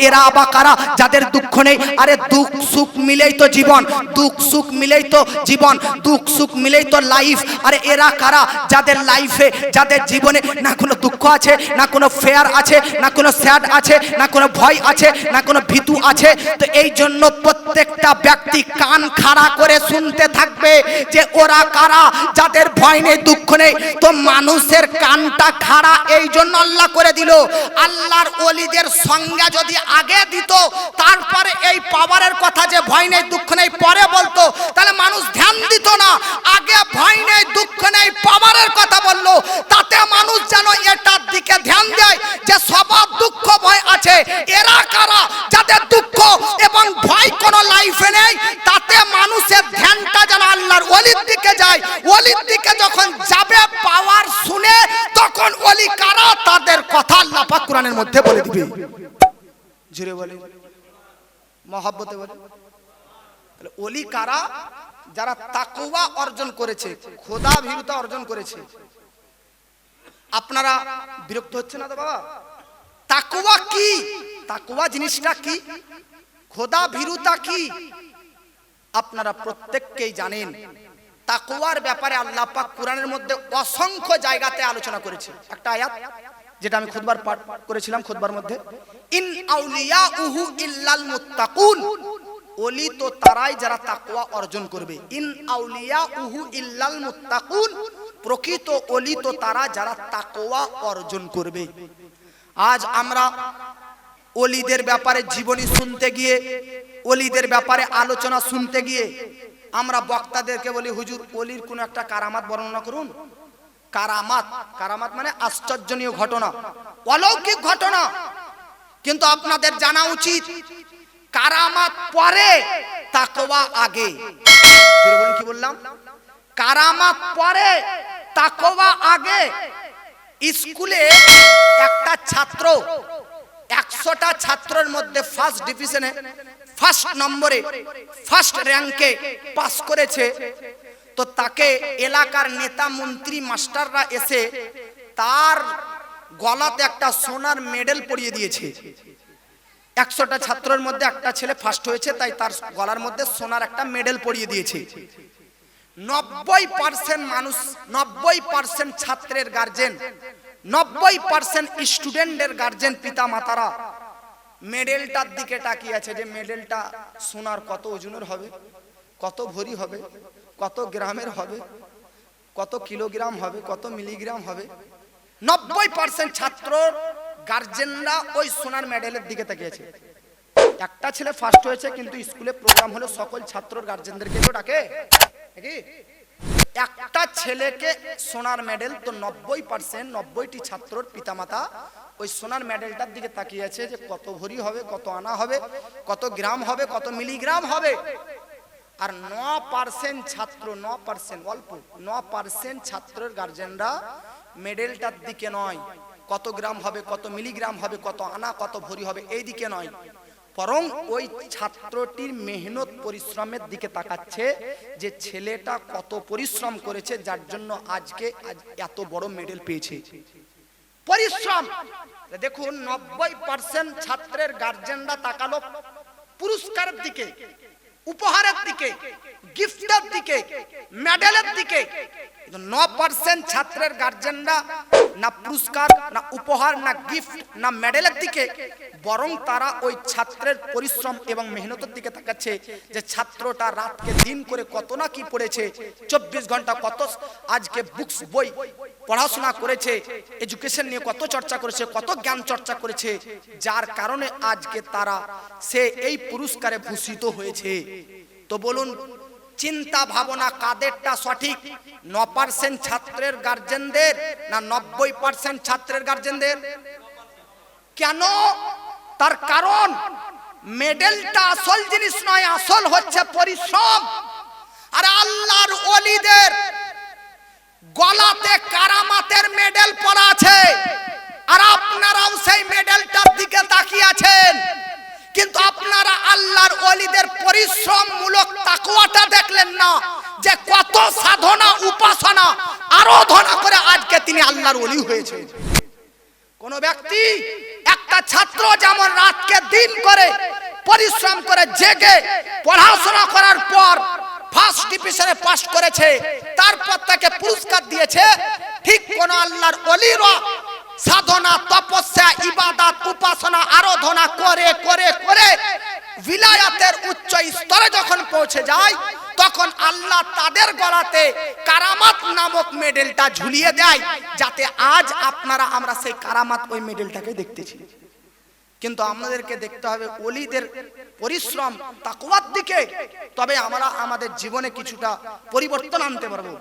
এরা আবা কারা যাদের দুঃখ নেই? আরে দুঃখ সুখ মিলেই তো জীবন, দুঃখ সুখ মিলেই তো জীবন, দুঃখ সুখ মিলেই তো লাইফ। আরে এরা কারা যাদের লাইফে, যাদের জীবনে না কোনো দুঃখ আছে, না কোনো ফেয়ার আছে, না কোনো স্যাড আছে, না কোনো ভয় আছে, না কোনো ভীতু আছে। তো এই জন্য প্রত্যেকটা ব্যক্তি কান খাড়া করে শুনতে থাকবে যে ওরা কারা যাদের ভয় নেই, দুঃখ নেই। তো মানুষের কানটা খাড়া এই জন্য আল্লাহ করে দিল। আল্লাহর ওলিদের সংজ্ঞা যদি আগে দিত, তারপরে এই পাওয়ারের কথা যে ভয় নেই দুঃখ নেই পরে বলতো, তাহলে মানুষ ধ্যান দিত না। আগে ভয় নেই দুঃখ নেই পাওয়ারের কথা বললো, তাতে মানুষ যেন এটার দিকে ধ্যান দেয় যে সবার দুঃখ ভয় আছে। এরা কারা যাদের দুঃখ এবং ভয় কোনো লাইফে নেই, তাতে মানুষের ধ্যানটা যেন আল্লাহর ওলির দিকে যায়। ওলির দিকে যখন যাবে পাওয়ার শুনে, তখন ওলি কারা তাদের কথা আল্লাহ পাক কোরআনের মধ্যে বলে দিবে। জুড়ে বলে, মহব্বতে বলে। ওলি কারা? যারা তাকওয়া অর্জন করেছে, খোদা ভীরুতা অর্জন করেছে। আপনারা বিরক্ত হচ্ছে না তো বাবা? তাকওয়া কি? তাকওয়া জিনিসটা কি? খোদা ভীরুতা কি আপনারা প্রত্যেককেই জানেন। তাকওয়ার ব্যাপারে আল্লাহ পাক কোরআনের মধ্যে অসংখ্য জায়গাতে আলোচনা করেছে। একটা আয়াত যেটা আমি খুতবার পাঠ করেছিলাম, খুতবার মধ্যে, ইন আউলিয়াউহু ইল্লাল মুত্তাকুন, ওলি তো তারাই যারা তাকওয়া অর্জন করবে। ইন আউলিয়াউহু ইল্লাল মুত্তাকুন, প্রকৃত ওলি তো তারা যারা তাকওয়া অর্জন করবে। আজ আমরা ওলিদের ব্যাপারে জীবনী শুনতে গিয়ে, ওলিদের ব্যাপারে আলোচনা শুনতে গিয়ে আমরা বক্তাদেরকে বলি, হুজুর ওলির কোন একটা কারামাত বর্ণনা করুন। কারামাত, কারামাত মানে আশ্চর্যনীয় ঘটনা, অলৌকিক ঘটনা। কিন্তু আপনাদের জানা উচিত কারামাত পরে, তাকওয়া আগে। কি বললাম? কারামাত পরে, তাকওয়া আগে। স্কুলে একটা ছাত্র 100টা ছাত্রের মধ্যে ফার্স্ট ডিভিশনে, ফার্স্ট নম্বরে, ফার্স্ট র্যাঙ্কে পাস করেছে, তো তাকে এলাকার নেতা মন্ত্রী মাস্টাররা এসে তার গলাতে একটা সোনার মেডেল পরিয়ে দিয়েছে। 100টা ছাত্রের মধ্যে একটা ছেলে ফার্স্ট হয়েছে, তাই তার গলার মধ্যে সোনার একটা মেডেল পরিয়ে দিয়েছে। 90% মানুষ, 90% ছাত্রের গার্জেন, 90% স্টুডেন্টের গার্জেন, পিতা মাতারা মেডেলটার দিকে তাকিয়ে আছে যে মেডেলটা সোনার কত ওজনের হবে, কত ভরি হবে, কত গ্রামের হবে, কত কিলোগ্রাম হবে, কত মিলিগ্রাম হবে। 90% ছাত্র গার্জেনরা ওই সোনার মেডেলের দিকে তাকিয়েছে। একটা ছেলে ফার্স্ট হয়েছে, কিন্তু স্কুলে প্রোগ্রাম হলো সকল ছাত্রর গার্জেনদেরকে তো ডাকে নাকি? একটা ছেলেকে সোনার মেডেল, তো 90%, 90টি ছাত্রর পিতামাতা ওই সোনার মেডেলটার দিকে তাকিয়ে আছে যে কত ভরি হবে, কত আনা হবে, কত গ্রাম হবে, কত মিলিগ্রাম হবে। আর 9% ছাত্র, 9% অল্প, 9% ছাত্রের গার্জেনরা মেডেলটার দিকে নয়, কত গ্রাম হবে, কত মিলিগ্রাম হবে, কত আনা, কত ভরি হবে, এই দিকে নয়, বরং ওই ছাত্রটির মেহনত পরিশ্রমের দিকে তাকাচ্ছে যে ছেলেটা কত পরিশ্রম করেছে, যার জন্য আজকে এত বড় মেডেল পেয়েছে। পরিশ্রম দেখুন, 90% ছাত্রের গার্জেনরা তাকালো পুরস্কারের দিকে, উপহারের দিকে, গিফটের দিকে, মেডেলের দিকে। 9% ছাত্রের গার্জেনরা না পুরস্কার, না উপহার, না গিফট, না মেডেলের দিকে, বরং তারা ওই ছাত্রের পরিশ্রম এবং মেহনতের দিকে তাকাচ্ছে যে ছাত্রটা রাতকে দিন করে কত না কি পড়েছে, 24 ঘন্টা কত আজকে বুকস, বই পড়াশোনা করেছে, এডুকেশন নিয়ে কত চর্চা করেছে, কত জ্ঞান চর্চা করেছে, যার কারণে আজকে তারা সে এই পুরস্কারে ভূষিত হয়েছে। তো বলুন, চিন্তা ভাবনা কাদেরটা সঠিক? 9% ছাত্রের গার্জেনদের না 90% ছাত্রের গার্জেনদের? কেন? তার কারণ মেডেলটা আসল জিনিস নয়, আসল হচ্ছে পরিশ্রম। আর আল্লাহর ওলিদের গলাতে কারামাতের মেডেল পরা আছে, আর আপনারাও সেই মেডেলটার দিকে তাকিয়ে আছেন। কিন্তু আপনারা আল্লাহর ওলিদের পরিশ্রমমূলক তাকওয়াটা দেখলেন না, যে কত সাধনা, উপাসনা, আরাধনা করে আজকে তিনি আল্লাহর ওলি হয়েছে। কোন ব্যক্তি, একটা ছাত্র যেমন রাতকে দিন করে পরিশ্রম করে জেগে পড়াশোনা করার পর ফার্স্ট ডিভিশনে পাস করেছে, তারপর তাকে পুরস্কার দিয়েছে, ঠিক কোন আল্লাহর ওলিরা সাধনা, তপস্যা, ইবাদত, উপাসনা, আরাধনা করে করে করে ভিলায়াতের উচ্চ স্তরে যখন পৌঁছে যায়, তখন আল্লাহ তাদের গলাতে কারামাত নামক মেডেলটা ঝুলিয়ে দেয়, যাতে আজ আপনারা আমরা সেই কারামাত, ওই মেডেলটাকে দেখতেছি। কিন্তু আমাদেরকে দেখতে হবে ওলিদের পরিশ্রম, তাকওয়ার দিকে, তবে আমরা আমাদের জীবনে কিছুটা পরিবর্তন আনতে পারবো।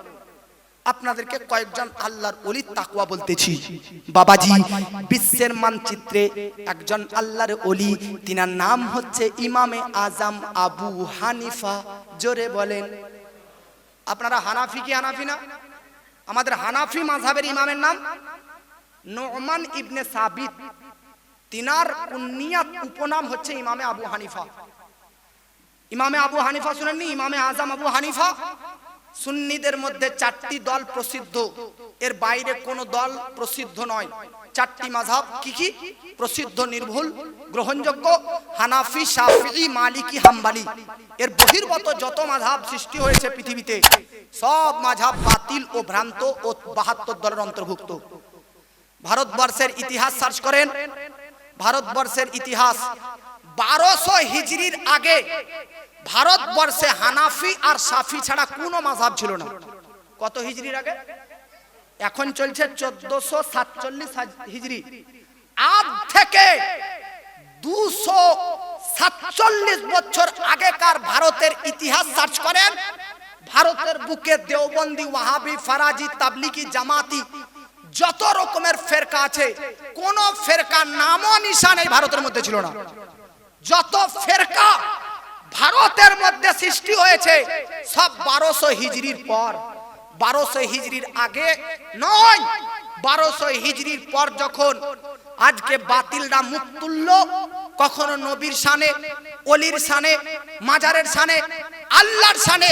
আপনাদেরকে কয়েকজন আল্লাহর ওলির তাকওয়া বলতেছি। বাবাজি, বিশ্বের মানচিত্রে একজন আল্লাহর ওলি, তিনার নাম হচ্ছে ইমামে আজম আবু হানিফা। জোরে বলেন। আপনারা হানাফি কি হানাফি না? আমাদের হানাফি মাযহাবের ইমামের নাম নু'মান ইবনে সাবিত। তিনার কুনিয়াত, উপনাম হচ্ছে ইমামে আবু হানিফা। ইমামে আবু হানিফা শুনেননি? ইমামে আজম আবু হানিফা। সুন্নিদের মধ্যে 4টি দল প্রসিদ্ধ, এর বাইরে কোনো দল প্রসিদ্ধ নয়। 4টি মাযহাব কি কি প্রসিদ্ধ, নির্ভুল, গ্রহণযোগ্য, হানাফি, শাফিঈ, মালিকি, হাম্বলি। এর বহির্গত যত মাযহাব সৃষ্টি হয়েছে পৃথিবীতে সব মাযহাব বাতিল ও ভ্রান্ত ও 72 দলের অন্তর্ভুক্ত। ভারতবর্ষের ইতিহাস সার্চ করেন, ভারতবর্ষের ইতিহাস 1200 হিজরির আগে ভারতবর্ষে হানাফি আর শাফি ছাড়া কোনো মাযহাব ছিল না। কত হিজরির আগে? এখন চলছে 1447 হিজরি। আজ থেকে 247 বছর আগেকার ভারতের ইতিহাস সার্চ করেন। ভারতের বুকে দেওবন্দি, ওয়াহাবি, ফারাজি, তাবলিগি, জামাতি যত রকমের ফেরকা আছে কোন ফেরকা নামও নিশান এই ভারতের মধ্যে ছিল না। যত ফেরকা ভারতের মধ্যে সৃষ্টি হয়েছে সব 1200 হিজরির পর। 1200 হিজরির আগে নয়, 1200 হিজরির পর যখন আজকে বাতিলরা মুখ তুলল, কখনো নবীর শানে, ওলির শানে, মাজারের শানে, আল্লাহর শানে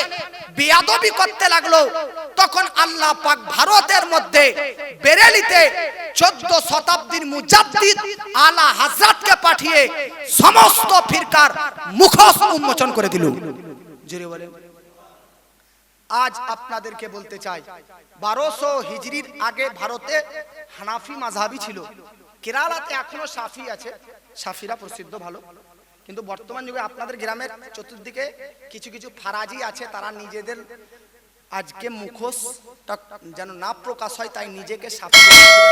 বেয়াদবি করতে লাগলো, তখন আল্লাহ পাক ভারতের মধ্যে বেরেলিতে 14 শতাব্দীর মুজাদ্দিদ আলা হযরতকে পাঠিয়ে সমস্ত ফিরকার মুখোশ উন্মোচন করে দিল। জোরে বলেন। আজ আপনাদেরকে বলতে চাই 1200 হিজরির আগে ভারতে হানাফি মাযহাবই ছিল। কেরালাতে এখনো শাফি আছে, শাফিরা প্রসিদ্ধ ভালো, কিন্তু বর্তমান যুগে আপনাদের গ্রামের চতুর্দিকে কিছু কিছু ফারাজি আছে, তারা নিজেদের আজকে মুখোশটা যেন না প্রকাশ হয় তাই নিজেকে শাফি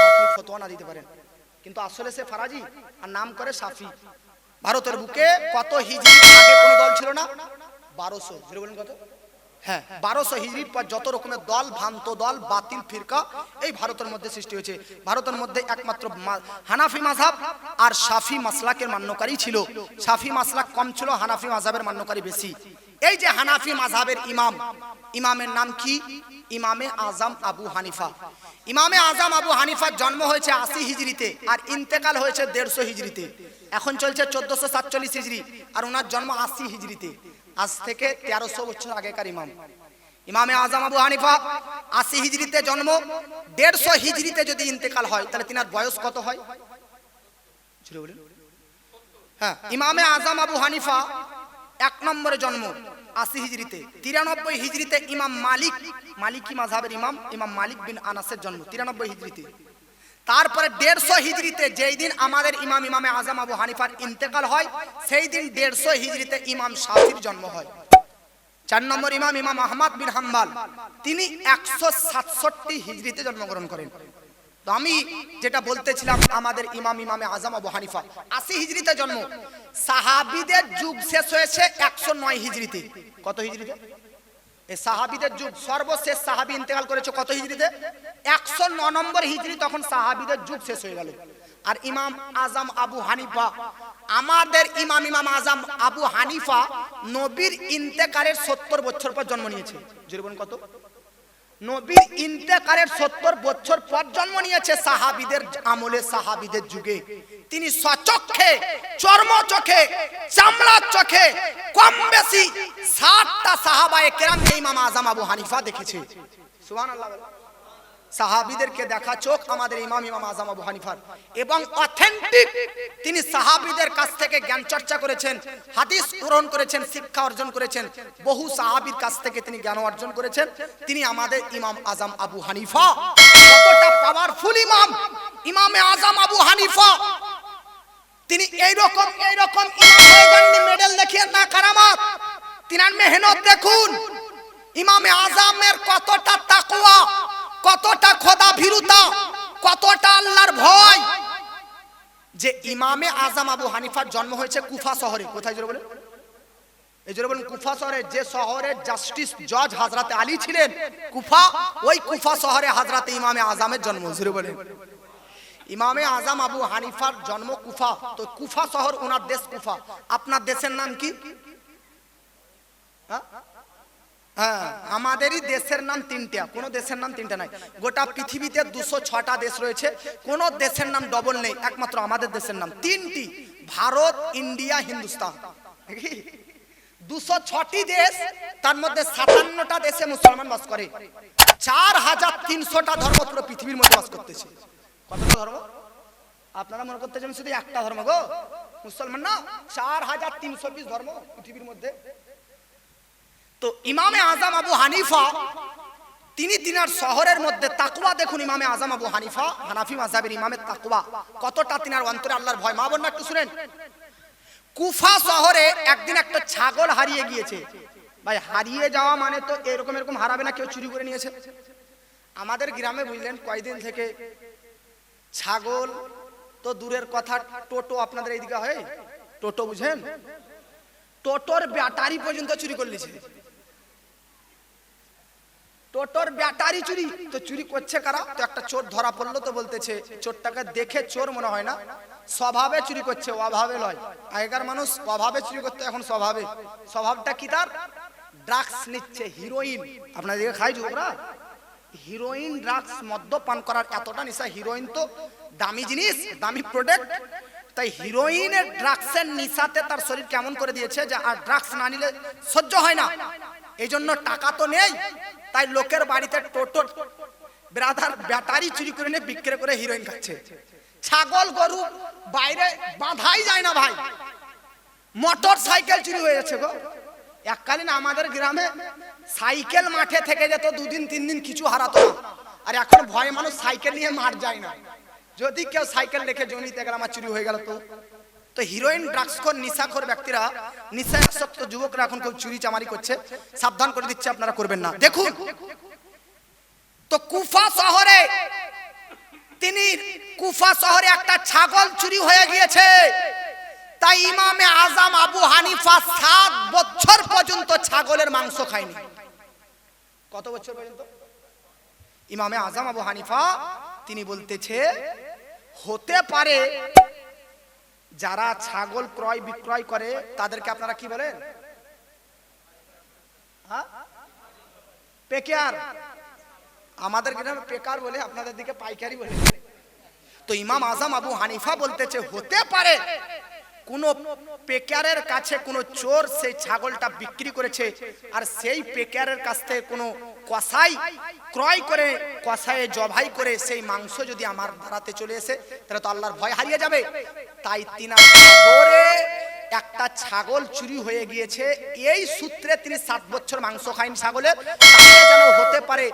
আপনি ফতোয়া না দিতে পারেন, কিন্তু আসলে সে ফারাজি আর নাম করে শাফি। ভারতের বুকে কত হিজরি আগে কোনো দল ছিল না? 1200। জোরে বলেন কত? হ্যাঁ, 1200 হিজরির পর যত রকমের দল, ভ্রান্ত দল, বাতিল ফিরকা এই ভারতের মধ্যে সৃষ্টি হয়েছে। ভারতের মধ্যে একমাত্র হানাফি মাযহাব আর শাফি মাসলাকের মান্যকারী ছিল। শাফি মাসলাক কম ছিল, হানাফি মাযহাবের মান্যকারী বেশি। এই যে হানাফি মাযহাবের ইমাম, ইমামের নাম কি? ইমামে আজম আবু হানিফা। ইমামে আজম আবু হানিফার জন্ম হয়েছে 80 হিজরিতে আর ইন্তেকাল হয়েছে 150 হিজরিতে। এখন চলছে 1447 হিজরি আর ওনার জন্ম 80 হিজরিতে। আজ থেকে 1300 বছর আগেকার ইমাম ইমামে আজম আবু হানিফা 80 হিজরিতে জন্ম, 150 হিজরিতে যদি ইন্তেকাল হয় তাহলে তিনার বয়স কত হয়? হ্যাঁ, ইমামে আজম আবু হানিফা 1 নম্বরে জন্ম 80 হিজরিতে। 93 হিজরিতে ইমাম মালিক, মালিকি মাযহাবের ইমাম ইমাম মালিক বিন আনাসের জন্ম 93 হিজরিতে। তারপরে 150 হিজরিতে যেই দিন আমাদের ইমামে আজম আবু হানিফার ইন্তেকাল হয় সেই দিন 150 হিজরিতে ইমাম শাফির জন্ম হয়। 4 নম্বর ইমাম আহমদ বিন হাম্বল, তিনি 167 হিজরিতে জন্মগ্রহণ করেন। তো আমি যেটা বলতেছিলাম, আমাদের ইমামে আজম আবু হানিফা 80 হিজরিতে জন্ম। সাহাবীদের যুগ শেষ হয়েছে 109 হিজরিতে। কত হিজরিতে? এই সাহাবীদের যুগ, সর্বশেষ সাহাবী ইন্তেকাল করেছে কত হিজরিতে? 109 নম্বর হিজরি, তখন সাহাবীদের যুগ শেষ হয়ে গেল। আর ইমাম আজম আবু হানিফা, আমাদের ইমাম আজম আবু হানিফা নবীর ইন্তেকালের 70 বছর পর জন্ম নিয়েছে। জোরে বলুন কত? নবীর ইন্তেকালের 70 বছর পর জন্ম নিয়েছে। সাহাবীদের আমলে, সাহাবীদের যুগে তিনি সচক্ষে, চর্ম চোখে, চামড়ার চোখে কম বেশি 60টা সাহাবায়ে কেরামকে ইমাম আজম আবু হানিফা দেখেছে। সুবহানাল্লাহ। সাহাবীদেরকে দেখা চোখ আমাদের ইমাম আজম আবু হানিফার, এবং অথেন্টিক তিনি সাহাবীদের কাছ থেকে জ্ঞান চর্চা করেছেন, হাদিস গ্রহণ করেছেন, শিক্ষা অর্জন করেছেন, বহু সাহাবীর কাছ থেকে তিনি জ্ঞান অর্জন করেছেন। তিনি আমাদের ইমাম আজম আবু হানিফা। কতটা পাওয়ারফুল ইমামে আজম আবু হানিফা! তিনি এইরকম ইমাম হয়ে যাননি মেডেল দেখিয়ে না, কারামাত। তিনার মেহনত দেখুন। ইমামে আজমের কতটা তাকওয়া, কতটা খোদা ভীরুতা, কতটা আল্লাহর ভয়, যে ইমামে আজম আবু হানিফার জন্ম হয়েছে কুফা শহরে। কোথায় জোরে বলেন? এই জোরে বলেন কুফা শহরে। যে শহরের জাস্টিস জজ হযরত আলী ছিলেন, কুফা, ওই কুফা শহরে হযরত ইমামে আজমের জন্ম। জোরে বলেন। ইমামে আজম আবু হানিফার জন্ম কুফা, তো কুফা শহর ওনার দেশ কুফা। আপনার দেশের নাম কি? হ্যাঁ, আমাদেরই দেশের নাম 3টা, কোন দেশের নাম 3টা নাই। গোটা পৃথিবীতে 206টা দেশ রয়েছে, কোন দেশের নাম ডবল নেই, একমাত্র আমাদের দেশের নাম 3টি: ভারত, ইন্ডিয়া, হিন্দুস্তান। 206টি দেশ, তার মধ্যে 57টা দেশে মুসলমান বাস করে। 4300টা ধর্ম পুরো পৃথিবীর মধ্যে বাস করতেছে। কতটা ধর্ম? আপনারা মনে করতেছেন শুধু একটা ধর্ম গো, মুসলমান না, 4320 ধর্ম পৃথিবীর মধ্যে। তো ইমামে আজম আবু হানিফা তিনি তিনার শহরের মধ্যে তাকওয়া দেখুন, ইমামে আজম আবু হানিফা হানাফি মাযহাবের ইমামের তাকওয়া কতটা তিনার অন্তরে আল্লাহর ভয়। মা বোনরা একটু শুনেন, কুফা শহরে একদিন একটা ছাগল হারিয়ে গিয়েছে। ভাই হারিয়ে যাওয়া মানে তো এরকম এরকম হারাবে না, কেউ চুরি করে নিয়েছে। আমাদের গ্রামে বুঝলেন কয়দিন থেকে ছাগল তো দূরের কথা, টোটো আপনাদের এইদিকে হয়, টোটো বুঝেন, টোটোর ব্যাটারি পর্যন্ত চুরি করে নিয়েছে। টোটোর ব্যাটারি চুরি, তো চুরি করছে কারা? তো একটা চোর ধরা পড়লো, তো বলতেছে চোরটাকে দেখে চোর মনে হয় না, স্বভাবে চুরি করছে, অভাবে নয়। আগেকার মানুষ অভাবে চুরি করতে, এখন স্বভাবে। স্বভাবটা কি তার? ড্রাগস নিচ্ছে, হিরোইন। আপনাদের দিকে খাই যুবকরা হিরোইন, ড্রাগস, মদ্যপান করার এতটা নেশা। হিরোইন তো দামি জিনিস, দামি প্রোডাক্ট, তাই হিরোইনের ড্রাগসের নেশাতে তার শরীর কেমন করে দিয়েছে যে আর ড্রাগস না নিলে সহ্য হয় না। এই জন্য টাকা তো নেই, তাই লোকের বাড়িতে টোটো ব্রাদার ব্যাটারি চুরি করে নিয়ে বিক্রি করে হিরোইন খাচ্ছে। ছাগল গরু বাইরে বাঁধাই যায় না ভাই, মোটর সাইকেল চুরি হয়ে যাচ্ছে গো। এককালীন আমাদের গ্রামে সাইকেল মাঠে থেকে যেত, 2 দিন 3 দিন কিছু হারাতো না। আর এখন ভয়ে মানুষ সাইকেল নিয়ে মাঠ যায় না, যদি কেউ সাইকেল রেখে জমিতে গেল আমার চুরি হয়ে গেল। তো হিরোইন, ড্রাগসখোর, নিশাখোর ব্যক্তিরা, নিশাসক্ত যুবকরা এখন খুব চুরি চামারি করছে। সাবধান করে দিচ্ছে, আপনারা করবেন না। দেখুন তো কুফা শহরে একটা ছাগল চুরি হয়ে গিয়েছে। তাই ইমামে আজম আবু হানিফা 7 বছর পর্যন্ত ছাগলের মাংস খায়নি। কত বছর পর্যন্ত? ইমামে আজম আবু হানিফা তিনি বলতেছে হতে পারে যারা ছাগল ক্রয় বিক্রয় করে তাদেরকে আপনারা কি বলেন? পেকার। আমাদের গ্রামে পেকার বলে, আপনাদের দিকে পাইকারি বলে। তো ইমাম আজম আবু হানিফা বলতেছে হতে পারে কোন পেকারের কাছে কোন চোর সেই ছাগলটা বিক্রি করেছে, আর সেই পেকারের কাছ থেকে কোন কসাই ক্রয় করে, কসাইয়ে জবাই করে সেই মাংস যদি আমার ধারাতে চলে এসে, তাহলে তো আল্লাহর ভয় হারিয়ে যাবে। তাই তিনার শহরে একটা ছাগল চুরি হয়ে গিয়েছে, এই সূত্রে তিনি 7 বছর মাংস খাইনি ছাগলের। যেন হতে পারে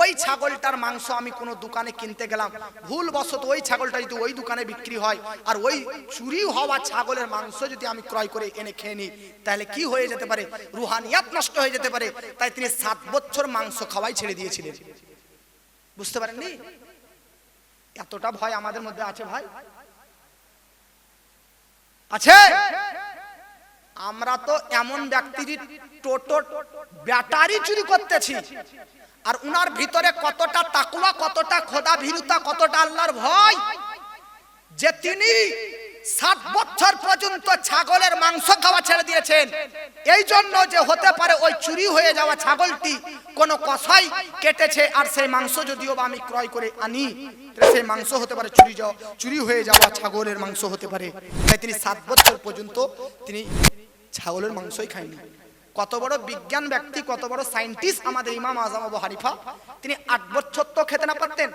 ওই ছাগলটার মাংস আমি কোনো দোকানে কিনতে গেলাম, ভুল বশত ওই ছাগলটা যদি ওই দোকানে বিক্রি হয়, আর ওই চুরি হওয়া ছাগলের মাংস যদি আমি ক্রয় করে এনে খেয়ে নিই, তাহলে কি হয়ে যেতে পারে? রুহানিয়াত নষ্ট হয়ে যেতে পারে। তাই তিনি 7 বছর মাংস খাওয়াই ছেড়ে দিয়েছিলেন। বুঝতে পারেননি? এতটা ভয় আমাদের মধ্যে আছে ভাই, আছে। আমরা তো এমন ব্যক্তির টোটো ব্যাটারি চুরি করতেছি, আর উনার ভিতরে কতটা তাকওয়া, কতটা খোদা ভীরুতা, কতটা আল্লাহর ভয়, যে তিনি 7 বছর পর্যন্ত ছাগলের মাংস খাওয়া ছেড়ে দিয়েছেন। এই জন্য যে হতে পারে ওই চুরি হয়ে যাওয়া ছাগলটি কোন কসাই কেটেছে, আর সেই মাংস যদিও বা আমি ক্রয় করে আনি, সেই মাংস হতে পারে চুরি হয়ে যাওয়া ছাগলের মাংস হতে পারে। তাই তিনি 7 বছর পর্যন্ত তিনি ছাগলের মাংসই খায়নি। কত বড় বিজ্ঞান ব্যক্তি, কত বড় সায়েন্টিস্ট আমাদের ইমাম আজম আবু হানিফা। তিনি 8 বছর তো খেতে না পারতেন,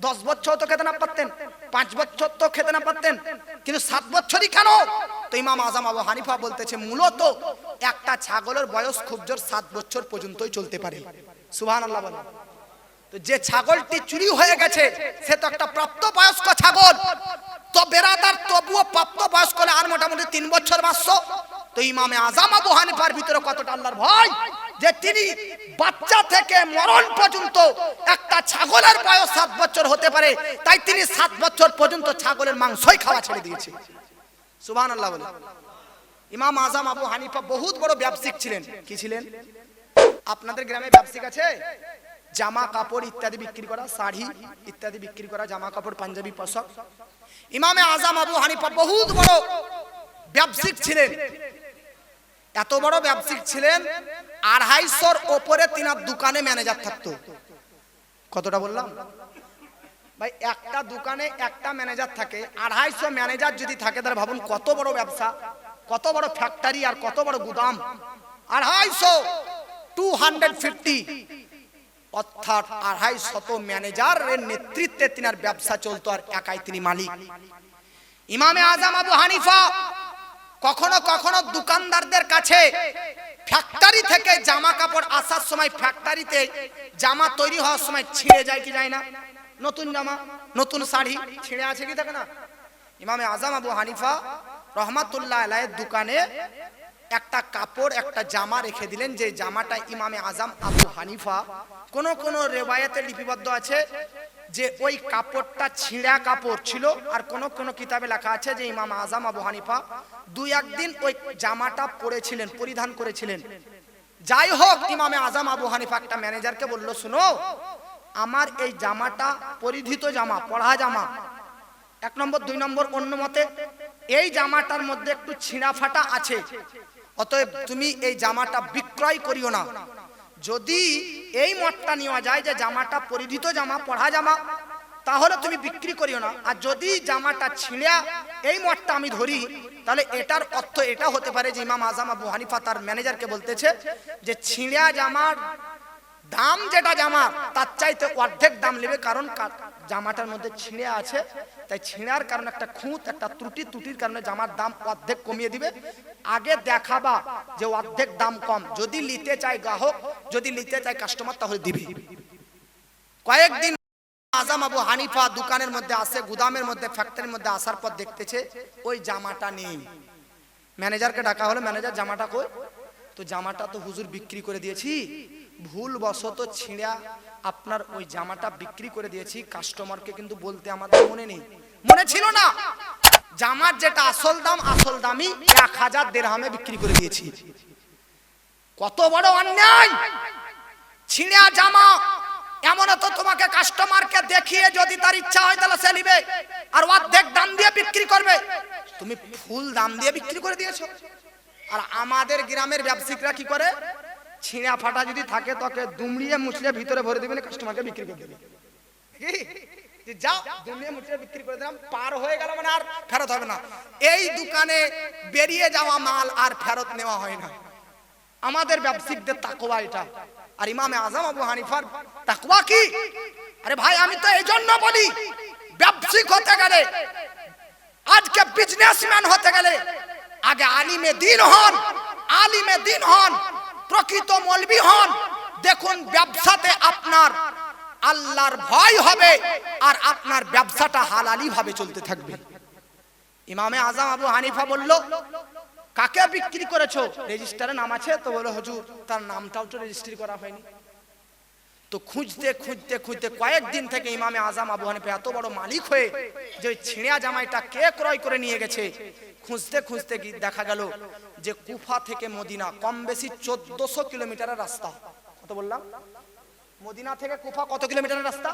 10 বছর তো খেতে না পারতেন, 5 বছর তো খেতে না পারতেন, কিন্তু 7 বছরই কেন? তো ইমাম আজম আবু হানিফা বলতেছে মূলত একটা ছাগলের বয়স খুব জোর 7 বছর পর্যন্তই চলতে পারে। সুবহানাল্লাহ বলেন। তো যে ছাগলটি চুরি হয়ে গেছে সে তো একটা প্রাপ্তবয়স্ক ছাগল, তো বেরাদার তবুও প্রাপ্তবয়স্ক হলে আর মোটামুটি 3 বছর বাঁচত। তো ইমামে আজম আবু হানিফার ভিতরে কতটা আল্লাহর ভয়, যে তিনি বাচ্চা থেকে মরণ পর্যন্ত একটা ছাগলের বয়স 7 বছর হতে পারে, তাই তিনি 7 বছর পর্যন্ত ছাগলের মাংসই খাওয়া ছেড়ে দিয়েছে। সুবহানাল্লাহ বলে। ইমাম আজম আবু হানিফা বহুত বড় ব্যবসায়িক ছিলেন। কি ছিলেন? আপনাদের গ্রামে ব্যবসায়িক আছে? জামা কাপড় ইত্যাদি বিক্রি করা, শাড়ি ইত্যাদি বিক্রি করা, জামা কাপড়, পাঞ্জাবি, পোশাক। ইমামে আজম আবু হানিফা বহুত বড় ব্যবসায়িক ছিলেন। এত বড় ব্যবসায়িক ছিলেন, 250-র উপরে তিনার দোকানে ম্যানেজার থাকতো। কতটা বললাম ভাই? একটা দোকানে একটা ম্যানেজার থাকে, 250 ম্যানেজার যদি থাকে তাহলে ভাবুন কত বড় ব্যবসা, কত বড় ফ্যাক্টরি, আর কত বড় গুদাম। 250, 250, অর্থাৎ 250 ম্যানেজারের নেতৃত্বে তিনার ব্যবসা চলতো, আর একাই তিনি মালিক। ইমামে আজম আবু হানিফা কখনো কখনো দোকানদারদের কাছে ফ্যাক্টরি থেকে জামা কাপড় আসার সময়, ফ্যাক্টরিতে জামা তৈরি হওয়ার সময় ছিঁড়ে যায় কি যায় না? নতুন জামা, নতুন শাড়ি ছিঁড়ে আছে কি থাকে না? ইমামে আজম আবু হানিফা রহমাতুল্লাহ আলাইহির দোকানে একটা কাপড়, একটা জামা রেখে দিলেন, যে জামাটা ইমামে আজম আবু হানিফা, কোন কোন রেওয়ায়াতে লিপিবদ্ধ আছে যে ওই কাপড়টা ছিঁড়া কাপড় ছিল, আর কোন কোন কিতাবে লেখা আছে যে ইমাম আজম আবু হানিফা 2-1 দিন ওই জামাটা পরেছিলেন, পরিধান করেছিলেন। যাই হোক, ইমামে আজম আবু হানিফা একটা ম্যানেজারকে বলল, শুনো, আমার এই জামাটা পরিধিত জামা, পড়া জামা, 1 নম্বর। 2 নম্বর, অন্য মতে এই জামাটার মধ্যে একটু ছিঁড়া ফাটা আছে, অতএব তুমি এই জামাটা বিক্রয় করিও না। যদি এই মতটা নেওয়া যায় যে জামাটা পরিধিত জামা, পড়া জামা, তাহলে তুমি বিক্রি করিও না। আর যদি জামাটা ছিঁড়া, এই মতটা আমি ধরি, তাহলে এটার অর্থ এটা হতে পারে যে ইমাম আজম আবু হানিফা তার ম্যানেজারকে বলতেছে যে ছিঁড়া জামার দাম যেটা জামা, তার চাইতে অর্ধেক দাম নেবে, কারণ জামাটার মধ্যে ছিঁড়ে আছে, তাই ছিঁড়ার কারণে একটা খুঁত, একটা ত্রুটির কারণে জামার দাম অর্ধেক কমিয়ে দিবে। আগে দেখাবা যে অর্ধেক দাম কম, যদি নিতে চায় গ্রাহক, যদি নিতে চায় কাস্টমার, তাহলে দিবে। কয়েকদিন আজম আবু হানিফা দোকানের মধ্যে আসে, গুদামের মধ্যে, ফ্যাক্টরির মধ্যে আসার পর দেখতেছে ওই জামাটা নেই। ম্যানেজারকে ডাকা হলো, ম্যানেজার জামাটা কই? তো জামাটা তো হুজুর বিক্রি করে দিয়েছি, ভুল বশত ছিঁড়া আপনার ওই জামাটা বিক্রি করে দিয়েছি, কাস্টমারকে কিন্তু বলতে আমাদের মনে নেই, মনে ছিল না। জামার যেটা আসল দাম, আসল দামই 1000 দিরহামে বিক্রি করে দিয়েছি। কত বড় অন্যায়! ছিঁড়া জামা এমন তো তোমাকে কাস্টমারকে দেখিয়ে যদি তার ইচ্ছা হয় তাহলে সে নিবে, আর অর্ধেক দাম দিয়ে বিক্রি করবে, তুমি ফুল দাম দিয়ে বিক্রি করে দিয়েছো। আর আমাদের গ্রামের ব্যবসায়িকরা কি করে? ছিঁড়া ফাটা যদি থাকে তোকে দুমড়িয়ে মুছড়ে ভিতরে ভরে দিবেন, কাস্টমারকে বিক্রি করে দেবে। কি যাও দুমড়িয়ে মুছড়ে বিক্রি করে দিলাম, পার হয়ে গেল মানে আর ফেরত হবে না। এই দোকানে বেরিয়ে যাওয়া মাল আর ফেরত নেওয়া হয় না। আমাদের ব্যবসায়িকদের তাকওয়া এটা। আর ইমামে আজম আবু হানিফার তাকওয়া কি? আরে ভাই, আমি তো এই জন্য বলি, ব্যবসায়িক হতে গেলে, আজকে বিজনেসম্যান হতে গেলে আগে আলিমে দ্বীন হন, আলিমে দ্বীন হন, প্রকৃত মৌলবি হন। দেখুন, ব্যবসাতে আপনার আল্লাহর ভয় হবে, আর আপনার ব্যবসাটা হালালি ভাবে চলতে থাকবে। ইমামে আজম আবু হানিফা বলল, কাকে বিক্রি করেছো? রেজিস্টারে নাম আছে তো? বলো হুজুর তার নামটাও তো রেজিস্ট্রি করা হয়নি। তো খুঁজতে খুঁজতে খুঁজতে কয়েকদিন থেকে ইমামে আজম আবু হানিফা এত বড় মালিক হয়ে যে ছিঁড়া জামাইটা কে ক্রয় করে নিয়ে গেছে, খুঁজতে খুঁজতে দেখা গেল যে কুফা থেকে মদিনা কম বেশি 1400 কিলোমিটারের রাস্তা। কত বললাম? মদিনা থেকে কুফা কত কিলোমিটারের রাস্তা?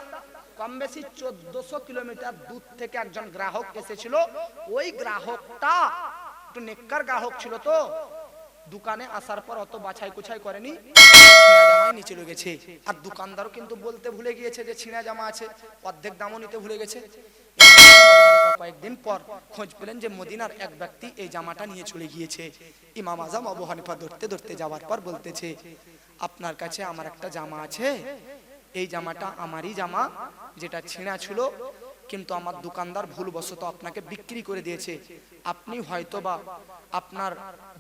কম বেশি 1400 কিলোমিটার দূর থেকে একজন গ্রাহক এসেছিল। ওই গ্রাহকটা একটু নেককার গ্রাহক ছিল, তো দোকানে আসার পর অত বাছাই কুছাই করেনি, ছিঁড়া জামাই নিচে চলে গেছে। আর দোকানদারও কিন্তু বলতে ভুলে গিয়েছে যে ছিঁড়া জামা আছে, অর্ধেক দামও নিতে ভুলে গেছে। কয়েকদিন পর খোঁজ পেলেন যে মদিনার এক ব্যক্তি এই জামাটা নিয়ে চলে গিয়েছে। ইমাম আজম আবু হানিফা ধরতে ধরতে যাওয়ার পর বলতেছে, আপনার কাছে আমার একটা জামা আছে, এই জামাটা আমারই জামা, যেটা ছিঁড়া ছিল, কিন্তু আমার দোকানদার ভুলবশত আপনাকে বিক্রি করে দিয়েছে। আপনি হয়তোবা আপনার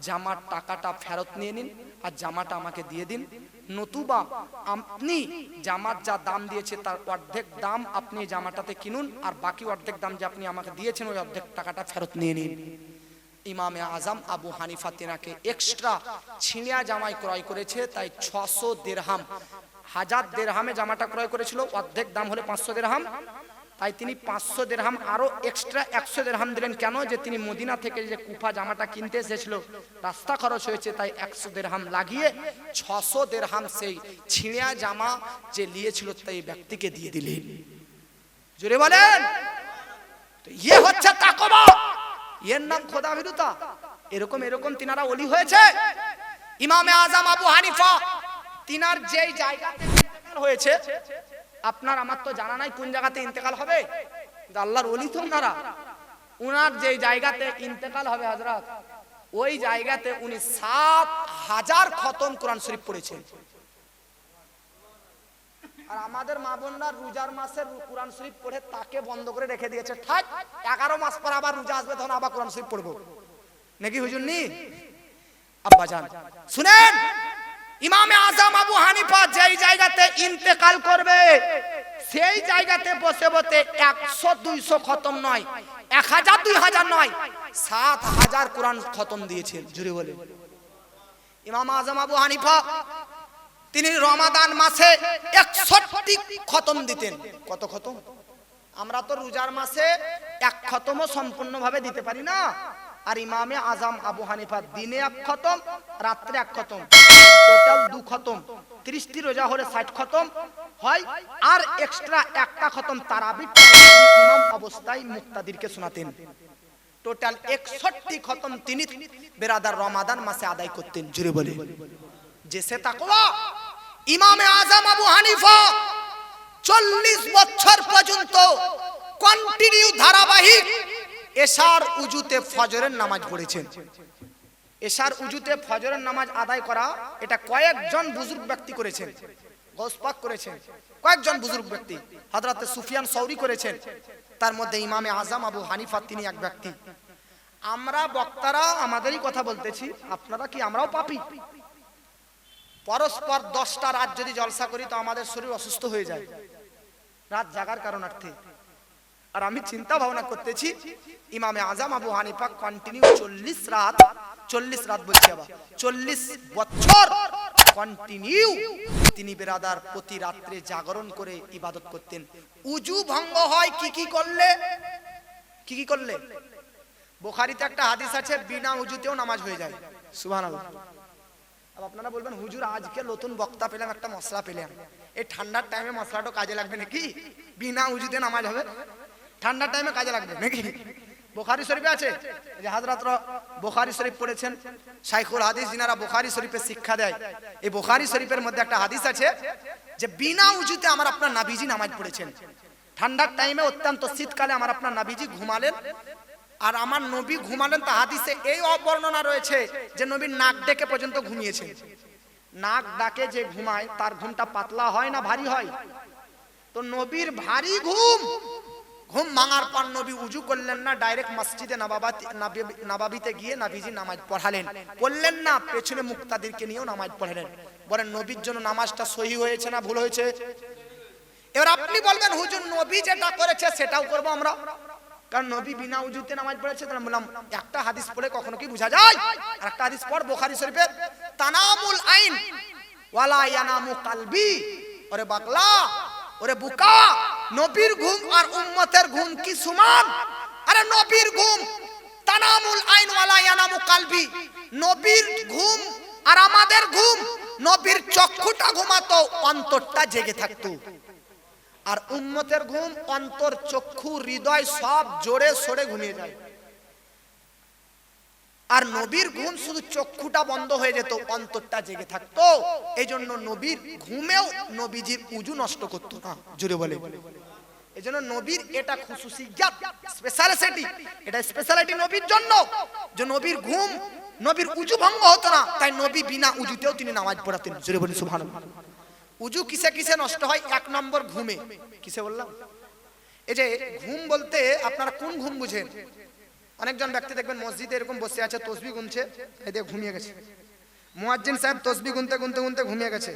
জামার টাকাটা ফেরত নিয়ে নিন আর জামাটা আমাকে দিয়ে দিন, নতুবা আপনি জামার যা দাম দিয়েছে তার অর্ধেক দাম আপনি জামাটাতে কিনুন, আর বাকি অর্ধেক দাম যে আপনি আমাকে দিয়েছেন ওই অর্ধেক টাকাটা ফেরত নিয়ে নিন। ইমামে আজম আবু হানিফা তেনাকে এক্সট্রা ছিঁড়া জামাই ক্রয় করেছে, তাই 600 দিরহাম, 1000 দিরহামে জামাটা ক্রয় করেছিল, অর্ধেক দাম হলে 500 দিরহাম, তাই তিনি 500 দিরহাম আরো এক্সট্রা 100 দিরহাম দিলেন। কেন? যে তিনি মদিনা থেকে যে কুফা জামাটা কিনতে এসেছিল, রাস্তা খরচ হয়েছে, তাই 100 দিরহাম লাগিয়ে 600 দিরহাম সেই ছিঁড়া জামা যে নিয়েছিল তাই ব্যক্তিকে দিয়ে দিলেন। জোরে বলেন। তো ইয়ে হচ্ছে তাকওয়া, এর নাম খোদাভীরুতা। এরকম এরকম তিনারা ওলি হয়েছে। ইমামে আজম আবু হানিফা তিনার যেই জায়গাতে ইন্তেকাল হয়েছে, আপনার আমার তো জানা নাই কোন জায়গাতে ইন্তেকাল হবে, আল্লাহর ওলি তো ওনারা। উনার যেই জায়গাতে ইন্তেকাল হবে হযরত, ওই জায়গাতে উনি 7,000 খতম কোরআন শরীফ পড়েছেন। আর আমাদের মা বোনরা রোজার মাসের কোরআন শরীফ পড়ে তাকে বন্ধ করে রেখে দিয়েছে। ঠাক 11 মাস পর আবার রোজা আসবে, তখন আবার কোরআন শরীফ পড়বো নাকি হুজুর নি? আব্বা জান শুনেন, ইমামে আজম আবু হানিফা যেই জায়গাতে ইন্তেকাল করবে সেই জায়গাতে বসে বসে 100-200 খতম নয়, 1000-2000 নয়, 7,000 কোরআন খতম দিয়েছেন। জুড়ে বলে ইমাম আজম আবু হানিফা তিনি রমাদান মাসে 61 খতম দিতেন। কত খতম? আমরা তো রোজার মাসে 1 খতমও সম্পূর্ণভাবে দিতে পারি না, আর ইমামে আজম আবু হানিফা দিনে 1 খতম, রাত্রে 1 খতম, টোটাল 2 খতম। 30টি রোজা হলে 60 খতম হয়, আর এক্সট্রা 1টা খতম তারাবি ইমাম অবস্থায় মুক্তাদিরকে শোনাতেন। টোটাল 61 খতম তিনি বেরাদার রমাদান মাসে আদায় করতেন। জুড়ে বলে জেসে তাকওয়া ইমামে আজম আবু হানিফা 40 বছর পর্যন্ত কন্টিনিউ ধারাবাহিক এশার উজুতে ফজরের নামাজ পড়েছেন। এশার উজুতে ফজরের নামাজ আদায় করা এটা কয়েকজন বুজুর্গ ব্যক্তি করেছেন। গৌস পাক করেছেন, কয়েকজন বুজুর্গ ব্যক্তি, হযরত সুফিয়ান সৌরি করেছেন, তার মধ্যে ইমামে আজম আবু হানিফা তিনি এক ব্যক্তি। আমরা বক্তারা আমাদেরই কথা বলতেছি, আপনারা কি আমরাও পাপী? পরস্পর 10টা রাত যদি জলসা করি তো আমাদের শরীর অসুস্থ হয়ে যায় রাত জাগার কারণার্থে। আর আমি চিন্তা ভাবনা করতেছি ইমামে আজম আবু হানিফা কন্টিনিউ 40 রাত বলছি, আবার 40 বছর কন্টিনিউ তিনি বেরাদার প্রতি রাত্রে জাগরণ করে ইবাদত করতেন। উজু ভঙ্গ হয় কি করলে? বুখারীতে একটা হাদিস আছে, বিনা উজুতেও নামাজ হয়ে যায়। সুবহানাল্লাহ। अब আপনারা বলবেন হুজুর আজকে নতুন বক্তা পেলাম, একটা মশলা পেলাম, এই ঠান্ডার টাইমে মশলাটা কাজে লাগবে নাকি? বিনা উজুতে নামাজ হবে, ঠান্ডার টাইমে কাজে লাগবে নাকি? বুখারী শরীফে আছে যে হযরতরা বুখারী শরীফ পড়েছেন, শাইখুল হাদিস যিনারা বুখারী শরীফে শিক্ষা দেয়, এই বুখারী শরীফের মধ্যে একটা হাদিস আছে যে বিনা উজুতে আমার আপনার নবীজি নামাজ পড়েছেন। ঠান্ডার টাইমে অত্যন্ত শীতকালে আমার আপনার নবীজি ঘুমালেন, আর আমার নবী ঘুমালেন তা হাদিসে এই বর্ণনা রয়েছে যে নবী নাক ডেকে পর্যন্ত ঘুমিয়েছেন। নাক ডাকে যে ঘুমায় তার ঘুমটা পাতলা হয় না ভারী হয়? তো নবীর ভারী ঘুম ভাঙার পর নবী উজু করলেন না, ডাইরেক্ট মসজিদে নবাবিতে গিয়ে নবীজি নামাজ পড়ালেন। পড়লেন না, পেছনে মুক্তাদিরকে নিয়েও নামাজ পড়ালেন। বলেন নবীর জন্য নামাজটা সহি হয়েছে না ভুল হয়েছে? এবার আপনি বলবেন হুজুর নবী যেটা করেছে সেটাও করবো আমরা, কারণ নবী বিনা উজুতে নামাজ পড়েছে। তাহলে বললাম একটা হাদিস পড়ে কখনো কি বোঝা যায়? আর একটা হাদিস পড় বুখারী শরীফের, তানামুল আইন ওয়ালা ইয়ানামু কলবি। ওরে পাগলা, ওরে বুকা, নবীর ঘুম আর উম্মতের ঘুম কি সমান? আরে নবীর ঘুম তানামুল আইন ওয়ালা ইয়ানামু কলবি, নবীর ঘুম আর আমাদের ঘুম, নবীর চক্ষুটা ঘুমাতো, অন্তরটা জেগে থাকতো। আর উম্মতের ঘুম অন্তর, চক্ষু, হৃদয় সব জোরে সরে ঘুমিয়ে যায়। আর নবীর ঘুম শুধু চক্ষুটা বন্ধ হয়ে যেত, অন্তরটা জেগে থাকতো। এই জন্য নবীর ঘুমেও নবীজির উজু নষ্ট করতো না। জোরে বলে এই জন্য নবীর এটা খুশুসিয়াত, স্পেশালিটি, এটা স্পেশালিটি নবীর জন্য যে নবীর ঘুম, নবীর উজু ভঙ্গ হতো না, তাই নবী বিনা উজুতেও তিনি নামাজ পড়াতেন। জোরে বলি সুবহানাল্লাহ। উজু কিসে কিসে নষ্ট হয়? 1 নম্বর ঘুমে। কিসে বললাম? এই যে ঘুম বলতে আপনারা কোন ঘুম বুঝেন? অনেকজন ব্যক্তি দেখবেন মসজিদে এরকম বসে আছে, তসবিহ গুনছে, এদিকে ঘুমিয়ে গেছে। মুয়াজ্জিন সাহেব তসবিহ গুনতে গুনতে গুনতে ঘুমিয়ে গেছে,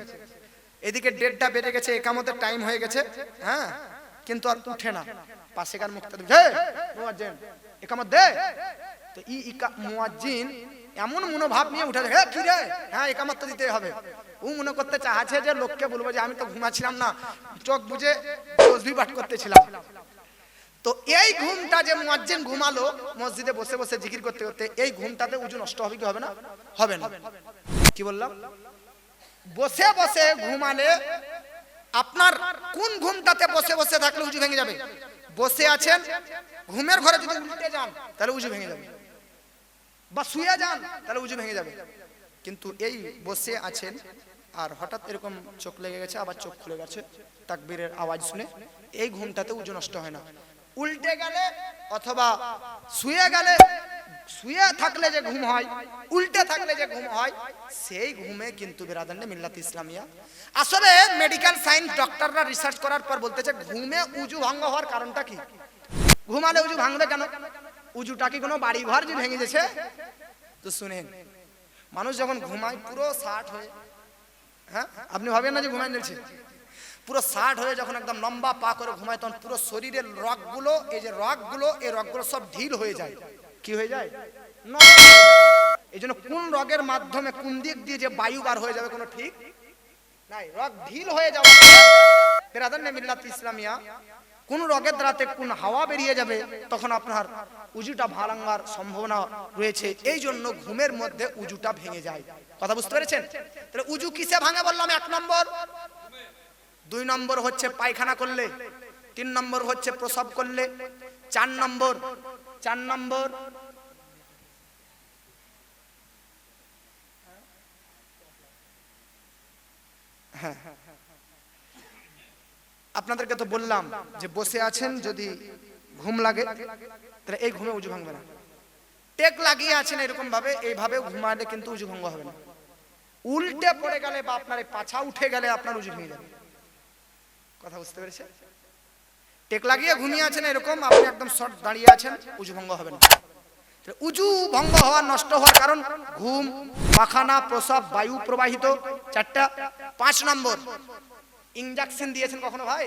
এদিকে 1:30টা বেজে গেছে, একামতের টাইম হয়ে গেছে, হ্যাঁ, কিন্তু আর উঠে না। পাশে কার মুক্তাদির, হে মুয়াজ্জিন একামত দে, তো মুয়াজ্জিন এমন মনোভাব নিয়ে উঠে, হে কি রে, হ্যাঁ একামত তো দিতে হবে। ও মনে করতে চাচ্ছে যে লোককে বলবো যে আমি তো ঘুমাচ্ছিলাম না, চোখ বুঝে তসবিহ পাঠ করতেছিলাম। তো এই ঘুমটা যে মুয়াজ্জিন ঘুমালো মসজিদে বসে বসে জিকির করতে করতে, এই ঘুমটাতে উজু নষ্ট হবে কি হবে না? হবে না। কি বললাম? বসে বসে ঘুমালে আপনার কোন ঘুমটাতে বসে বসে থাকলে উজু ভেঙে যাবে? বসে আছেন, ঘুমের ঘরে যদি উল্টে যান তাহলে উজু ভেঙে যাবে, বা শুয়ে যান তাহলে উজু ভেঙে যাবে। কিন্তু এই বসে আছেন আর হঠাৎ এরকম চোখ লেগে গেছে, আবার চোখ খুলে গেছে তাকবীরের আওয়াজ শুনে, এই ঘুমটাতে উজু নষ্ট হয় না। উল্টে গেলে অথবা শুয়ে গেলে শুয়ে থাকলে যে ঘুম হয়, উল্টে থাকলে যে ঘুম হয়, সেই ঘুমে কিন্তু বিরাদান্নে মিল্লাত ইসলামিয়া আসলে মেডিকেল সায়েন্স ডক্টররা রিসার্চ করার পর বলতেছে ঘুমে উজু ভঙ্গ হওয়ার কারণটা কি? ঘুমালে উজু ভাঙবে কেন? উজুটা কি কোনো বাড়ি ঘর যে ভেঙে গেছে? তো শুনেন, মানুষ যখন ঘুমায় পুরো 60 হয়ে, হ্যাঁ আপনি ভাবেন না যে ঘুমায় নিয়েছে, পুরো 60 হয়ে যখন একদম লম্বা পা করে ঘুমায় তখন পুরো শরীরের রগগুলো, এই যে রগগুলো, এই রগগুলো সব ঢিল হয়ে যায়। কি হয়ে যায়? এই জন্য কোন রগের মাধ্যমে কোন দিক দিয়ে যে বায়ু বার হয়ে যাবে কোনো ঠিক নাই। রগ ঢিল হয়ে যাওয়া বিরাদান্নে মিল্লাত ইসলামিয়া কোন রগের দ্বারাতে কোন হাওয়া বেরিয়ে যাবে তখন আপনার উজুটা ভাঙার সম্ভাবনা রয়েছে। এই জন্য ঘুমের মধ্যে উজুটা ভেঙে যায়। কথা বুঝতে পেরেছেন? তাহলে উজু কিসে ভাঙে বললাম? 1 নম্বর, 2 নম্বর হচ্ছে পায়খানা করলে, 3 নম্বর হচ্ছে প্রসব করলে, 4 নম্বর হ্যাঁ আপনাদেরকে তো বললাম যে বসে আছেন, যদি ঘুম লাগে তাহলে এই ঘুমে উজু ভাঙবে না। টেক লাগিয়ে আছেন এরকম ভাবে, এইভাবে ঘুমালে কিন্তু উজু ভঙ্গ হবে না। উল্টে পড়ে গেলে বা আপনার পাছা উঠে গেলে আপনার উজু ভেঙে যাবে। কথা বুঝতে পেরেছেন? টেক লাগিয়ে ঘুমিয়ে আছেন এরকম, আপনি একদম শর্ট দাঁড়িয়ে আছেন, উজু ভঙ্গ হবে না। উজু ভঙ্গ হওয়া, নষ্ট হওয়ার কারণ ঘুম, পাখানা, প্রসব, বায়ু প্রবাহিত, 4টা। 5 নম্বর, ইনজেকশন দিয়েছেন কখনো ভাই?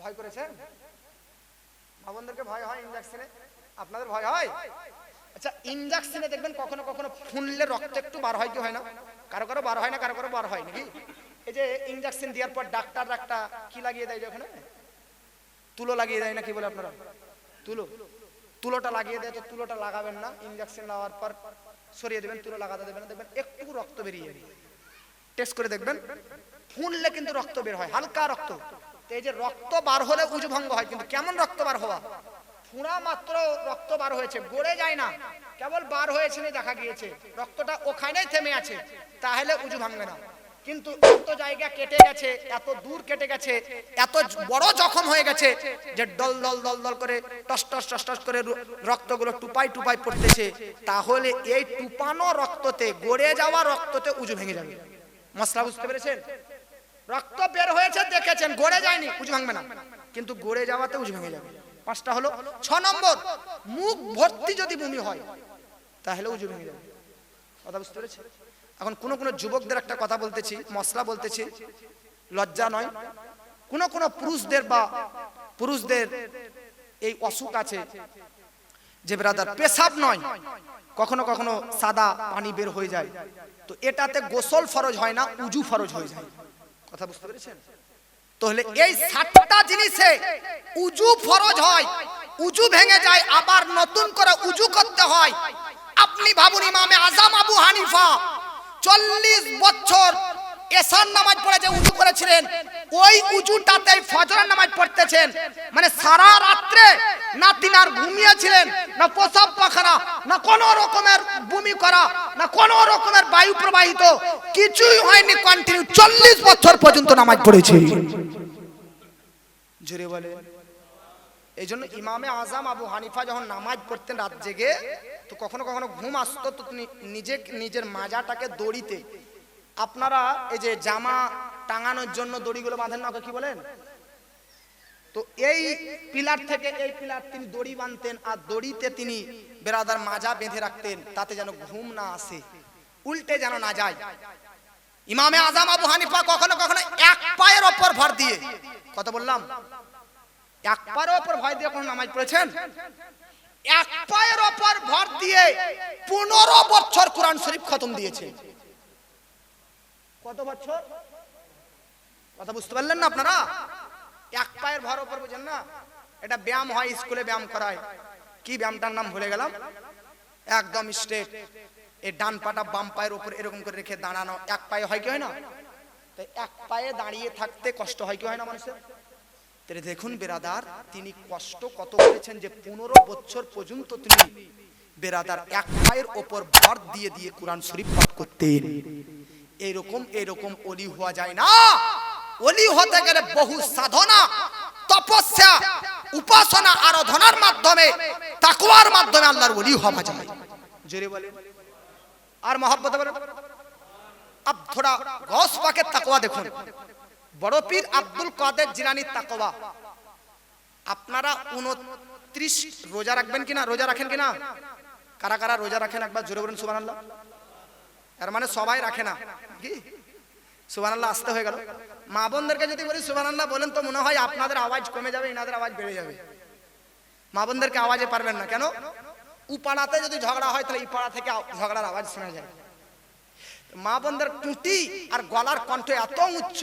ভয় করেছেন? ভাবনদেরকে ভয় হয় ইনজেকশনে? আপনাদের ভয় হয়? আচ্ছা, ইনজেকশনে দেখবেন কখনো কখনো ফুললে রক্ত একটু বার হয় কি হয় না? কারো কারো বার হয় না, কারো কারো বার হয় নাকি? এই যে ইনজেকশন দেওয়ার পর ডাক্তার একটা কি লাগিয়ে দেয়, ওখানে তুলো লাগিয়ে দেয় না, কি বলে আপনারা? তুলোটা লাগিয়ে দেয়। তো তুলোটা লাগাবেন না, ইনজেকশন নেওয়ার পর সরিয়ে দেবেন, তুলো লাগাতে দেবেন না, দেখবেন একটু রক্ত বেরিয়ে যাবে। টেস্ট করে দেখবেন, ফুললে কিন্তু রক্ত বের হয়, হালকা রক্ত। এই যে রক্ত বার হলে উজু ভঙ্গ হয়, কিন্তু কেমন রক্ত বার হওয়া? ফোঁড়া মাত্র রক্ত বার হয়েছে, গড়ে যায় না, কেবল বার হয়েছে দেখা গিয়েছে, রক্তটা ওখানেই থেমে আছে, তাহলে উজু ভাঙবে না। কিন্তু এত জায়গা কেটে গেছে, এত দূর কেটে গেছে, এত বড় জখম হয়ে গেছে যে দল দল দল দল করে টস টস টস টস করে রক্তগুলো টুপাই টুপাই পড়তেছে, তাহলে এই টুপানো রক্ততে, গড়ে যাওয়া রক্ততে উজু ভেঙে যাবে। মশলা বুঝতে পেরেছেন? রক্ত বের হয়েছে দেখেছেন, গড়ে যায়নি, উজু ভাঙবে না, কিন্তু গড়ে যাওয়াতে উজু ভেঙে যাবে। 5টা হলো। 6 নম্বর, মুখ ভর্তি যদি বমি হয় তাহলে উজু ভেঙে যাবে। কথা বুঝতে পেরেছেন? এখন কোন কোন যুবকদের একটা কথা বলতেছি, মশলা বলতেছি, লজ্জা নয়। কোন কোন পুরুষদের এই অসুখ আছে যে ব্রাদার পেশাব নয়, কখনো কখনো সাদা পানি বের হয়ে যায়, তো এটাতে গোসল ফরজ হয় না, উজু ফরজ হয়ে যায়। কথা বুঝতে পেরেছেন? তাহলে এই 7টা জিনিসে উজু ফরজ হয়, উজু ভেঙে যায়, আবার নতুন করে উজু করতে হয়। আপনি ভাবুন, ইমামে আজম আবু হানিফা 40 বছর এশার নামাজ পড়ে যে উজু করেছিলেন, ওই উজুটাতে ফজরের নামাজ পড়তেছেন, মানে সারা রাত্রে না তিনি আর ঘুমিয়েছিলেন, না প্রসাব পাখানা, না কোনো রকমের বমি করা, না কোনো রকমের বায়ু প্রবাহিত, কিছুই হয়নি, কন্টিনিউ 40 বছর পর্যন্ত নামাজ পড়েছে। জোরে বলে। এই জন্য ইমামে আজম আবু হানিফা যখন নামাজ পড়তেন রাত জেগে, তো কখনো কখনো ঘুম আসতো, তো তিনি নিজের মাজাটাকে দড়িতে, আপনারা এই যে জামা টাঙানোর জন্য দড়িগুলো বাঁধেন না, কি বলেন? তো এই পিলার থেকে এই পিলার তিনি দড়ি বাঁধতেন, আর দড়িতে তিনি বেরাদার মাজা বেঁধে রাখতেন, তাতে যেন ঘুম না আসে, উল্টে যেন না যায়। ইমামে আজম আবু হানিফা কখনো কখনো এক পায়ের ওপর ভর দিয়ে, কথা বললাম, এক পায়ের ওপর ভর দিয়ে কোন নামাজ পড়েছেন? এক পায়ের ওপর ভর দিয়ে 15 বছর কোরআন শরীফ খতম দিয়েছে। কত বছর? কথা বুঝতে পারলেন না আপনারা? এক পায়ের ভর ওপর, বুঝেন না? এটা ব্যায়াম হয়, স্কুলে ব্যায়াম করায়, কি ব্যায়ামটার নাম ভুলে গেলাম, একদম স্ট্রেট, এই ডান পাটা বাম পায়ের উপর এরকম করে রেখে দাঁড়ানো, এক পায়ে হয় কি হয় না? তাই এক পায়ে দাঁড়িয়ে থাকতে কষ্ট হয় কি হয় না মানুষের? তাহলে দেখুন বেরাদার, তিনি কষ্ট কত করেছেন যে 15 বছর পর্যন্ত তিনি বেরাদার এক পায়ের ওপর ভর দিয়ে দিয়ে কোরআন শরীফ পাঠ করতেন। এরকম ওলি হওয়া যায় না। ওলি হতে গেলে বহু সাধনা, তপস্যা, উপাসনা আরাধনার মাধ্যমে তাকওয়ার মাধ্যমে আল্লাহর ওলি হওয়া যায়। জোরে বলেন আর মহব্বতে বলেন। अब थोड़ा गौस पाकेर ताकवा देखुन, बड़ पीर आब्दुल कादेर जिलानीर ताकवा। আপনারা 29 রোজা রাখবেন কিনা? রোজা রাখেন কিনা? কারা কারা রোজা রাখেন একবার জোরে বলেন সুবহানাল্লাহ। এর মানে সবাই রাখে না কি? সুবহানাল্লাহ আসতে হয়ে গেল। মা বোনদেরকে যদি বলি সুবহানাল্লাহ বলেন তো মনে হয় আপনাদের আওয়াজ কমে যাবে, এনাদের আওয়াজ বেড়ে যাবে। মা বোনদেরকে আওয়াজে পারবেন না কেন? উপাড়াতে যদি ঝগড়া হয় তাহলে ইপাড়া থেকে ঝগড়ার আওয়াজ শোনা যায়। মা বোনদের টুটি আর গলার কণ্ঠ এত উচ্চ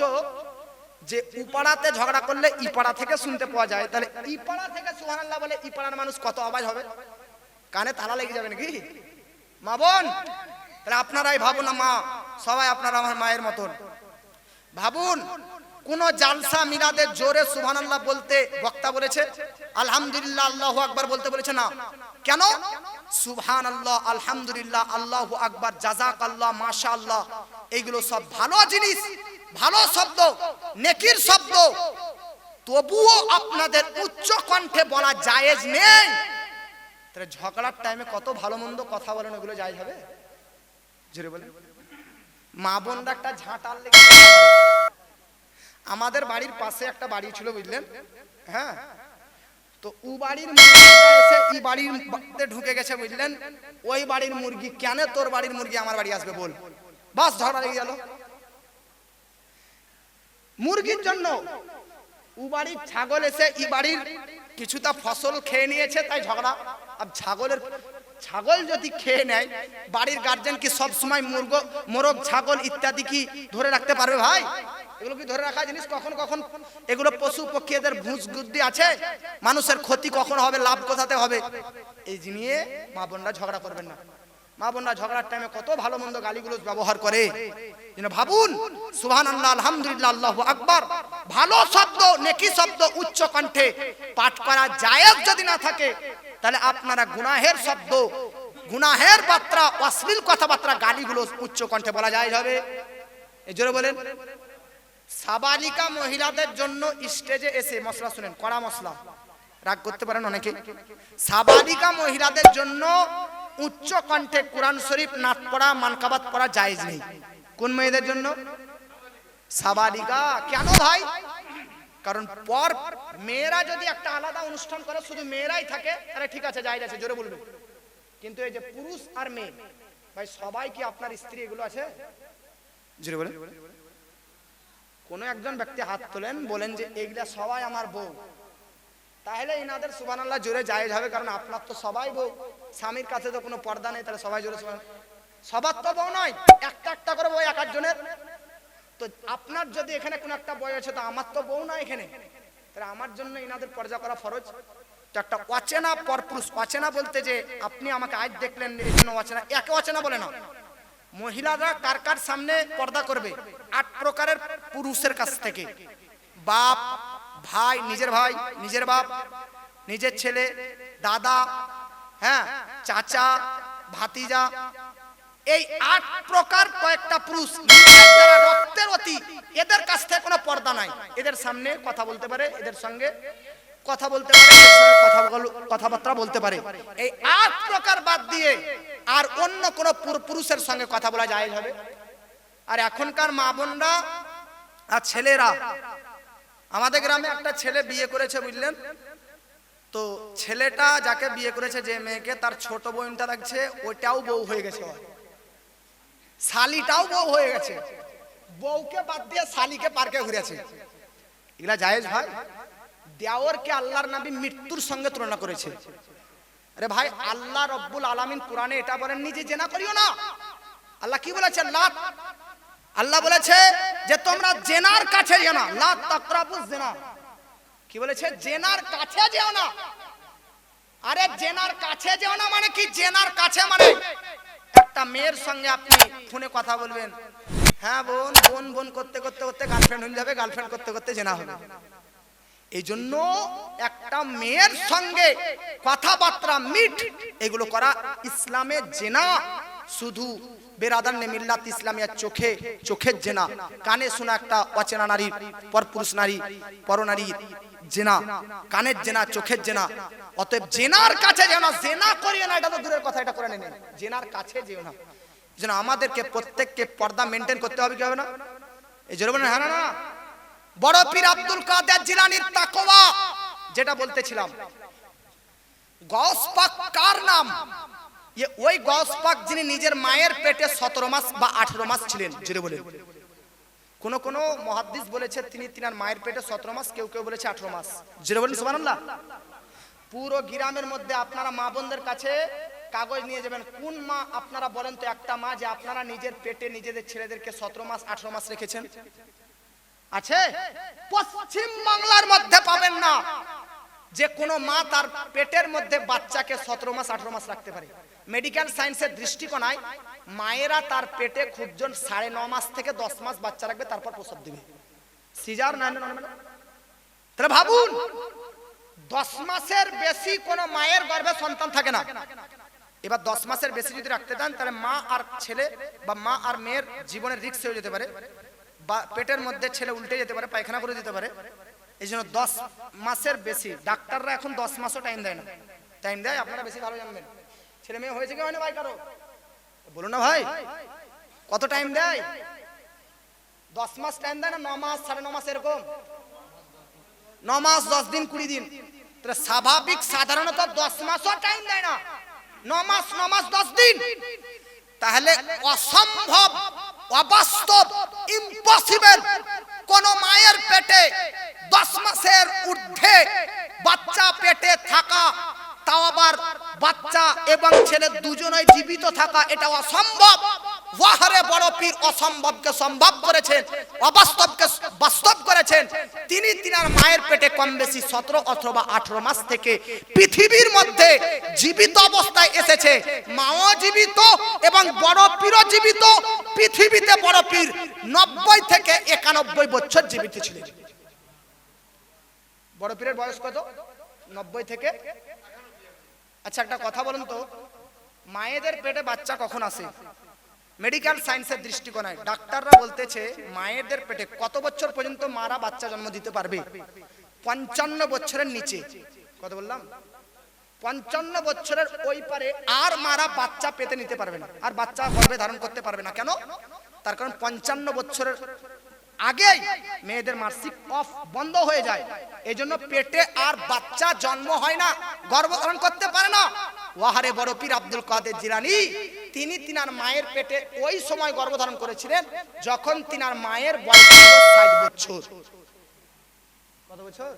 যে উপাড়াতে ঝগড়া করলে ইপাড়া থেকে শুনতে পাওয়া যায়। তাহলে ইপাড়া থেকে সুবহানাল্লাহ বলে ইপাড়ার মানুষ কত আওয়াজ হবে, কানে তালা লেগে যাবে নাকি? মা বোন তাহলে আপনারাই ভাবুন না, মা সবাই আপনারা আমার মায়ের মতন ভাবুন। কোন জালসা মিলাদে জোরে সুবহানাল্লাহ বলতে বক্তা বলেছে? আলহামদুলিল্লাহ আল্লাহু আকবার বলতে বলেছে না? কেন? সুবহানাল্লাহ, আলহামদুলিল্লাহ, আল্লাহু আকবার, জাযাকাল্লাহ, মাশাআল্লাহ, এইগুলো সব ভালো জিনিস, ভালো শব্দ, নেকির শব্দ। তবুও আপনাদের উচ্চ কণ্ঠে বলা জায়েজ নেই। তাহলে ঝগড়ার টাইমে কত ভালো মন্দ কথা বলেন, ওগুলো জায়েজ হবে? জোরে বলেন। মা বোনরা একটা ঝাঁটার লেগে, আমাদের বাড়ির পাশে একটা বাড়ি ছিল বুঝলেন, হ্যাঁ, তো ও বাড়ির মুরগিটা এসে এই বাড়ির মধ্যে ঢুকে গেছে বুঝলেন। ওই বাড়ির মুরগি কেন তোর বাড়ির মুরগি আমার বাড়ি আসবে বল, বাস ঝগড়া লেগে গেল মুরগির জন্য। ও বাড়ির ছাগল এসে এই বাড়ির কিছুটা ফসল খেয়ে নিয়েছে তাই ঝগড়া। আর ছাগল যদি খেয়ে নেয়, বাড়ির গার্জেন কি সব সময় মোরগ ছাগল ইত্যাদি কি ধরে রাখতে পারবে ভাই? এগুলো কি ধরে রাখা জিনিস? কখন কখন এগুলো পশু পক্ষী, এদের ভুঁজ বুদ্ধি আছে, মানুষের ক্ষতি কখন হবে, লাভ কোথাতে হবে, এই নিয়ে মা বোনরা ঝগড়া করবেন না। মা বোনরা ঝগড়ার টাইমে কত ভালো মন্দ গালিগুলো ব্যবহার করে। ভাবুন সুবহানাল্লাহ, আলহামদুলিল্লাহ, আল্লাহু আকবার, ভালো শব্দ, নেকি শব্দ উচ্চ কণ্ঠে পাঠ করা জায়েজ যদি না থাকে, তাহলে আপনারা গুনাহের শব্দ, গুনাহের বার্তা, অশ্লীল কথাবার্তা, গালিগুলো উচ্চ কণ্ঠে বলা জায়েজ হবে? এই জোরে বলেন। সাবালিকা মহিলাদের জন্য স্টেজে এসে, মশলা শুনেন, কড়া মশলা, রাগ করতে পারেন অনেকে, সাবালিকা মহিলাদের জন্য উচ্চ কণ্ঠে কোরআন শরীফ নাত পড়া, মানকাবাত পড়া জায়েজ নেই। কোন মেয়েদের জন্য? সাবালিকা। কেন ভাই? কারণ পর মেয়েরা যদি একটা আলাদা অনুষ্ঠান করে, শুধু মেয়েরাই থাকে, তাহলে ঠিক আছে, জায়েজ আছে, জোরে বলবে। কিন্তু এই যে পুরুষ আর মেয়ে, ভাই সবাই কি আপনার স্ত্রী এগুলো আছে? জোরে বলেন। কোন একজন ব্যক্তি হাত তোলেন, বলেন যে এগুলা সবাই আমার বউ, তাহলে ইনাদের সুবহানাল্লাহ জোরে জায়েজ হবে। কারণ আপনার তো সবাই বউ, স্বামীর কাছে তো কোনো পর্দা নেই, তাহলে সবাই জোরে সুবহানাল্লাহ। সবার তো বউ নয়, একটা একটা করে বউ এক একজনের। তো আপনার যদি এখানে কোনো একটা বউ আছে, তো আমার তো বউ না এখানে, তাহলে আমার জন্য ইনাদের পর্দা করা ফরজ। তো একটা অচেনা পরপুরুষ, অচেনা বলতে যে আপনি আমাকে আজ দেখলেন এই জন্য অচেনা, একে অচেনা বলে না। মহিলারা কার কার সামনে পর্দা করবে? 8 প্রকারের পুরুষের কাছ থেকে। বাপ, ভাই, নিজের বাপ, নিজের ছেলে, দাদা, হ্যাঁ, চাচা, ভাতিজা, এই 8 প্রকার কয়েকটা পুরুষ, যারা রক্তের অতি, এদের কাছ থেকে কোনো পর্দা নাই। এদের সামনে কথা বলতে পারে, এদের সঙ্গে কথা বলতে পারে, কথাবার্তা বলতে পারে। এই 8 প্রকার বাদ দিয়ে আর অন্য কোন পুরুষের সঙ্গে কথা বলা জায়েজ হবে? আর এখনকার মা বোনরা আর ছেলেরা, আমাদের গ্রামে একটা ছেলে বিয়ে করেছে বুঝলেন, তো ছেলেটা যাকে বিয়ে করেছে, যে মেয়েকে, তার ছোট বোনটা লাগছে, ওইটাও বউ হয়ে গেছে, শালিটাও বউ হয়ে গেছে, বউকে বাদ দিয়ে শালিকে পার্কে ঘুরেছে। এগুলা জায়েজ ভাই? দেওরকে আল্লাহর নবী মৃত্যুর সঙ্গে তুলনা করেছে। আরে ভাই, আল্লাহ রব্বুল আলামিন কোরআনে এটা বলেননি যে জেনা করিও না। আল্লাহ কি বলেছে? আল্লাহ বলেছে যে তোমরা জেনার কাছে যেও না, লা তাকরাবুজ জিনা। কি বলেছে? জেনার কাছে যেও না। আরে জেনার কাছে যেও না মানে কি? জেনার কাছে মানে একটা মেয়ের সঙ্গে আপনি ফোনে কথা বলবেন, হ্যাঁ বোন বোন বোন করতে করতে করতে গার্লফ্রেন্ড হয়ে যাবে, গার্লফ্রেন্ড করতে করতে জেনা হবে। এই জন্য একটা মেয়ের সঙ্গে কথাবার্তা, মিট, এগুলো করা ইসলামে জেনা। শুধু বেরাদার নে মিল্লাত ইসলামিয়া চোখের জেনা, কানে শোনা একটা অচেনা নারীর, পরপুরুষ নারী, পরনারীর জেনা, কানের জেনা, চোখের জেনা। অতএব জেনার কাছে যেও না, জেনা করিও না, এটা তো দূরের কথা, এটা করে নেন, জেনার কাছে যেও না। যেন আমাদেরকে প্রত্যেককে পর্দা মেনটেন করতে হবে, কি হবে না? এই জন্য বলেন হ্যাঁ না। বড় পীর আব্দুল কাদের জিলানীর তাকওয়া যেটা বলতেছিলাম, গৌস পাক কার নাম? ওই গৌস পাক যিনি নিজের মায়ের পেটে 17 মাস বা 18 মাস ছিলেন। জেনে বলেন, কোন কোন মুহাদ্দিস বলেছে তিনি তিনার মায়ের পেটে 17 মাস, কেউ কেউ বলেছে 18 মাস। জেনে বলেন সুবহানাল্লাহ। পুরো গ্রামের মধ্যে আপনারা মা বোনদের কাছে কাগজ নিয়ে যাবেন, কোন মা আপনারা বলেন তো একটা মা যে আপনারা নিজের পেটে নিজেদের ছেলেদেরকে 17 মাস 18 মাস রেখেছেন? আছে? পশ্চিম বাংলার মধ্যে পাবেন না যে কোন মা তার পেটের মধ্যে বাচ্চাকে 17 মাস 18 মাস রাখতে পারে। মেডিকেল সায়েন্সের দৃষ্টিকোণায় মায়েরা তার পেটে খুব জোর 9.5 মাস থেকে 10 মাস বাচ্চা রাখবে, তারপর প্রসব দিবে। সিজার না নরমাল? তাহলে ভাবুন, 10 মাসের বেশি কোন মায়ের গর্ভে সন্তান থাকে না। এবার 10 মাসের বেশি যদি রাখতে চান তাহলে মা আর ছেলে বা মা আর মেয়ের জীবনের রিস্ক হয়ে যেতে পারে, বা পেটের মধ্যে ছেলে উল্টে যেতে পারে, পায়খানা করে দিতে পারে। এই জন্য 10 মাসের বেশি, ডাক্তাররা এখন 10 মাসও টাইম দেয় না। টাইম দেয়? আপনারা বেশি ভালো জানবেন। ছেলে মেয়ে হয়েছে কি হয় না ভাই কারো? বলুন না ভাই, কত টাইম দেয়? 10 মাস টাইম দেয় না? 9 মাস, 9.5 মাস, এরকম 9 মাস 10 দিন 20 দিন। তাহলে স্বাভাবিক সাধারণত 10 মাসও টাইম দেয় না, 9 মাস 10 দিন। তাহলে অসম্ভব, অবাস্তব, ইম্পসিবল কোন মায়ের পেটে 10 মাসের ঊর্ধ্বে বাচ্চা পেটে থাকা, তাও আবার বাচ্চা এবং ছেলে দুজনেই জীবিত থাকা, এটা অসম্ভব। ওয়াহারে বড় পীর অসম্ভবকে সম্ভব করেছেন, অবাস্তবকে বাস্তব করেছেন। তিনি তিনার মায়ের পেটে কম বেশি 17 অথবা 18 মাস থেকে পৃথিবীর মধ্যে জীবিত অবস্থায় এসেছে। মাও জীবিত এবং বড় পীরও জীবিত। পৃথিবীতে বড় পীর 90 থেকে 91 বছর জীবিত ছিলেন। বড় পীরের বয়স কত? 90 থেকে। আচ্ছা একটা কথা বলুন তো, মায়েদের পেটে বাচ্চা কখন আসে? মেডিকেল সায়েন্সের দৃষ্টিকোণে ডাক্তাররা বলতেছে মায়েদের পেটে কত বছর পর্যন্ত মারা বাচ্চা জন্ম দিতে পারবে? 55 বছরের নিচে। কত বললাম? 55 বছরের ওই পারে আর মারা বাচ্চা পেতে নিতে পারবে না, আর বাচ্চা গর্ভে ধারণ করতে পারবে না। কেন? তার কারণ 55 বছরের আগেই মেয়েদের মাসিক অফ বন্ধ হয়ে যায়। এই জন্য পেটে আর বাচ্চা জন্ম হয় না, গর্ভধারণ করতে পারে না। ওয়াহারে বড় পীর আব্দুল কাদের জিলানী তিনি তিনার মায়ের পেটে ওই সময় গর্ভধারণ করেছিলেন যখন তিনার মায়ের বয়স ছিল 60 বছর। কত বছর?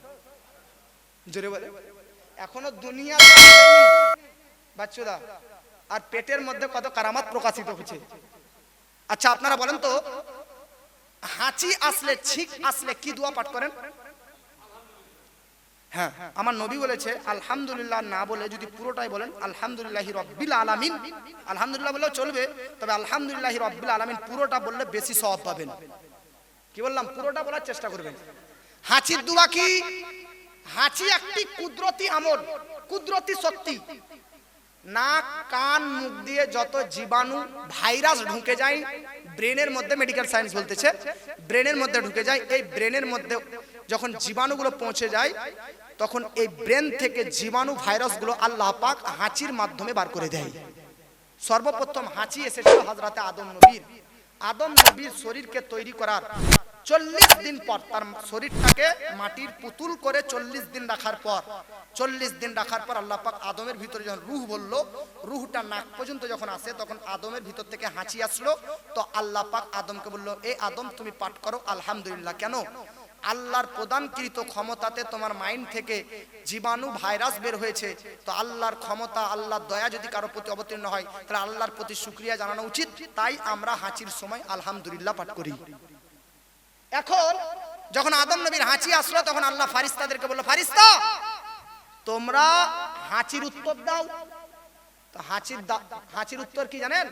জোরে বলে। এখনো দুনিয়া বাচ্চুদা, আর পেটের মধ্যে কত কারামাত প্রকাশিত হচ্ছে। আচ্ছা আপনারা বলেন তো, হাঁচি আসলে, ছিক আসলে কি দোয়া পাঠ করেন? হ্যাঁ, আমার নবী বলেছে আলহামদুলিল্লাহ না বলে যদি পুরোটাই বলেন আলহামদুলিল্লাহি রাব্বিল আলামিন, আলহামদুলিল্লাহ বলেও চলবে, তবে আলহামদুলিল্লাহি রাব্বিল আলামিন পুরোটা বললে বেশি সওয়াব পাবেন। কি বললাম? পুরোটা বলার চেষ্টা করবেন। হাঁচির দোয়া কি? হাঁচি একটি কুদরতি আমল, কুদরতি শক্তি। নাক, কান, মুখ দিয়ে যত জীবাণু, ভাইরাস ঢুকে যায় ব্রেনের মধ্যে, মেডিকেল সায়েন্স বলতেছে ব্রেনের মধ্যে ঢুকে যায়। এই ব্রেনের মধ্যে যখন জীবাণুগুলো পৌঁছে যায় তখন এই ব্রেন থেকে জীবাণু ভাইরাসগুলো আল্লাহ পাক হাঁচির মাধ্যমে বার করে দেয়। সর্বপ্রথম হাঁচি এসেছিল হযরতে আদম নবীর। আদম নবীর শরীরকে তৈরি করার 40 দিন পর, তার শরীরটাকে মাটির পুতুল করে 40 দিন রাখার পর, 40 দিন রাখার পর আল্লাহ পাক আদমের ভিতরে যখন রূহ বলল, রূহটা নাক পর্যন্ত যখন আসে তখন আদমের ভিতর থেকে হাঁচি আসলো। তো আল্লাহ পাক আদমকে বলল, এ আদম তুমি পাঠ করো আলহামদুলিল্লাহ। কেন? আল্লাহর প্রদানকৃত ক্ষমতাতে তোমার মাইন্ড থেকে জীবাণু ভাইরাস বের হয়েছে। তো আল্লাহর ক্ষমতা, আল্লাহর দয়া যদি কারো প্রতি অবতীর্ণ হয় তাহলে আল্লাহর প্রতি শুকরিয়া জানানো উচিত। তাই আমরা হাঁচির সময় আলহামদুলিল্লাহ পাঠ করি। এখন যখন আদম নবীর হাঁচি আসলো তখন আল্লাহ ফারিস্তাদেরকে বলল, ফারিস্তা তোমরা হাঁচির উত্তর দাও। তো হাঁচির উত্তর কি জানেন?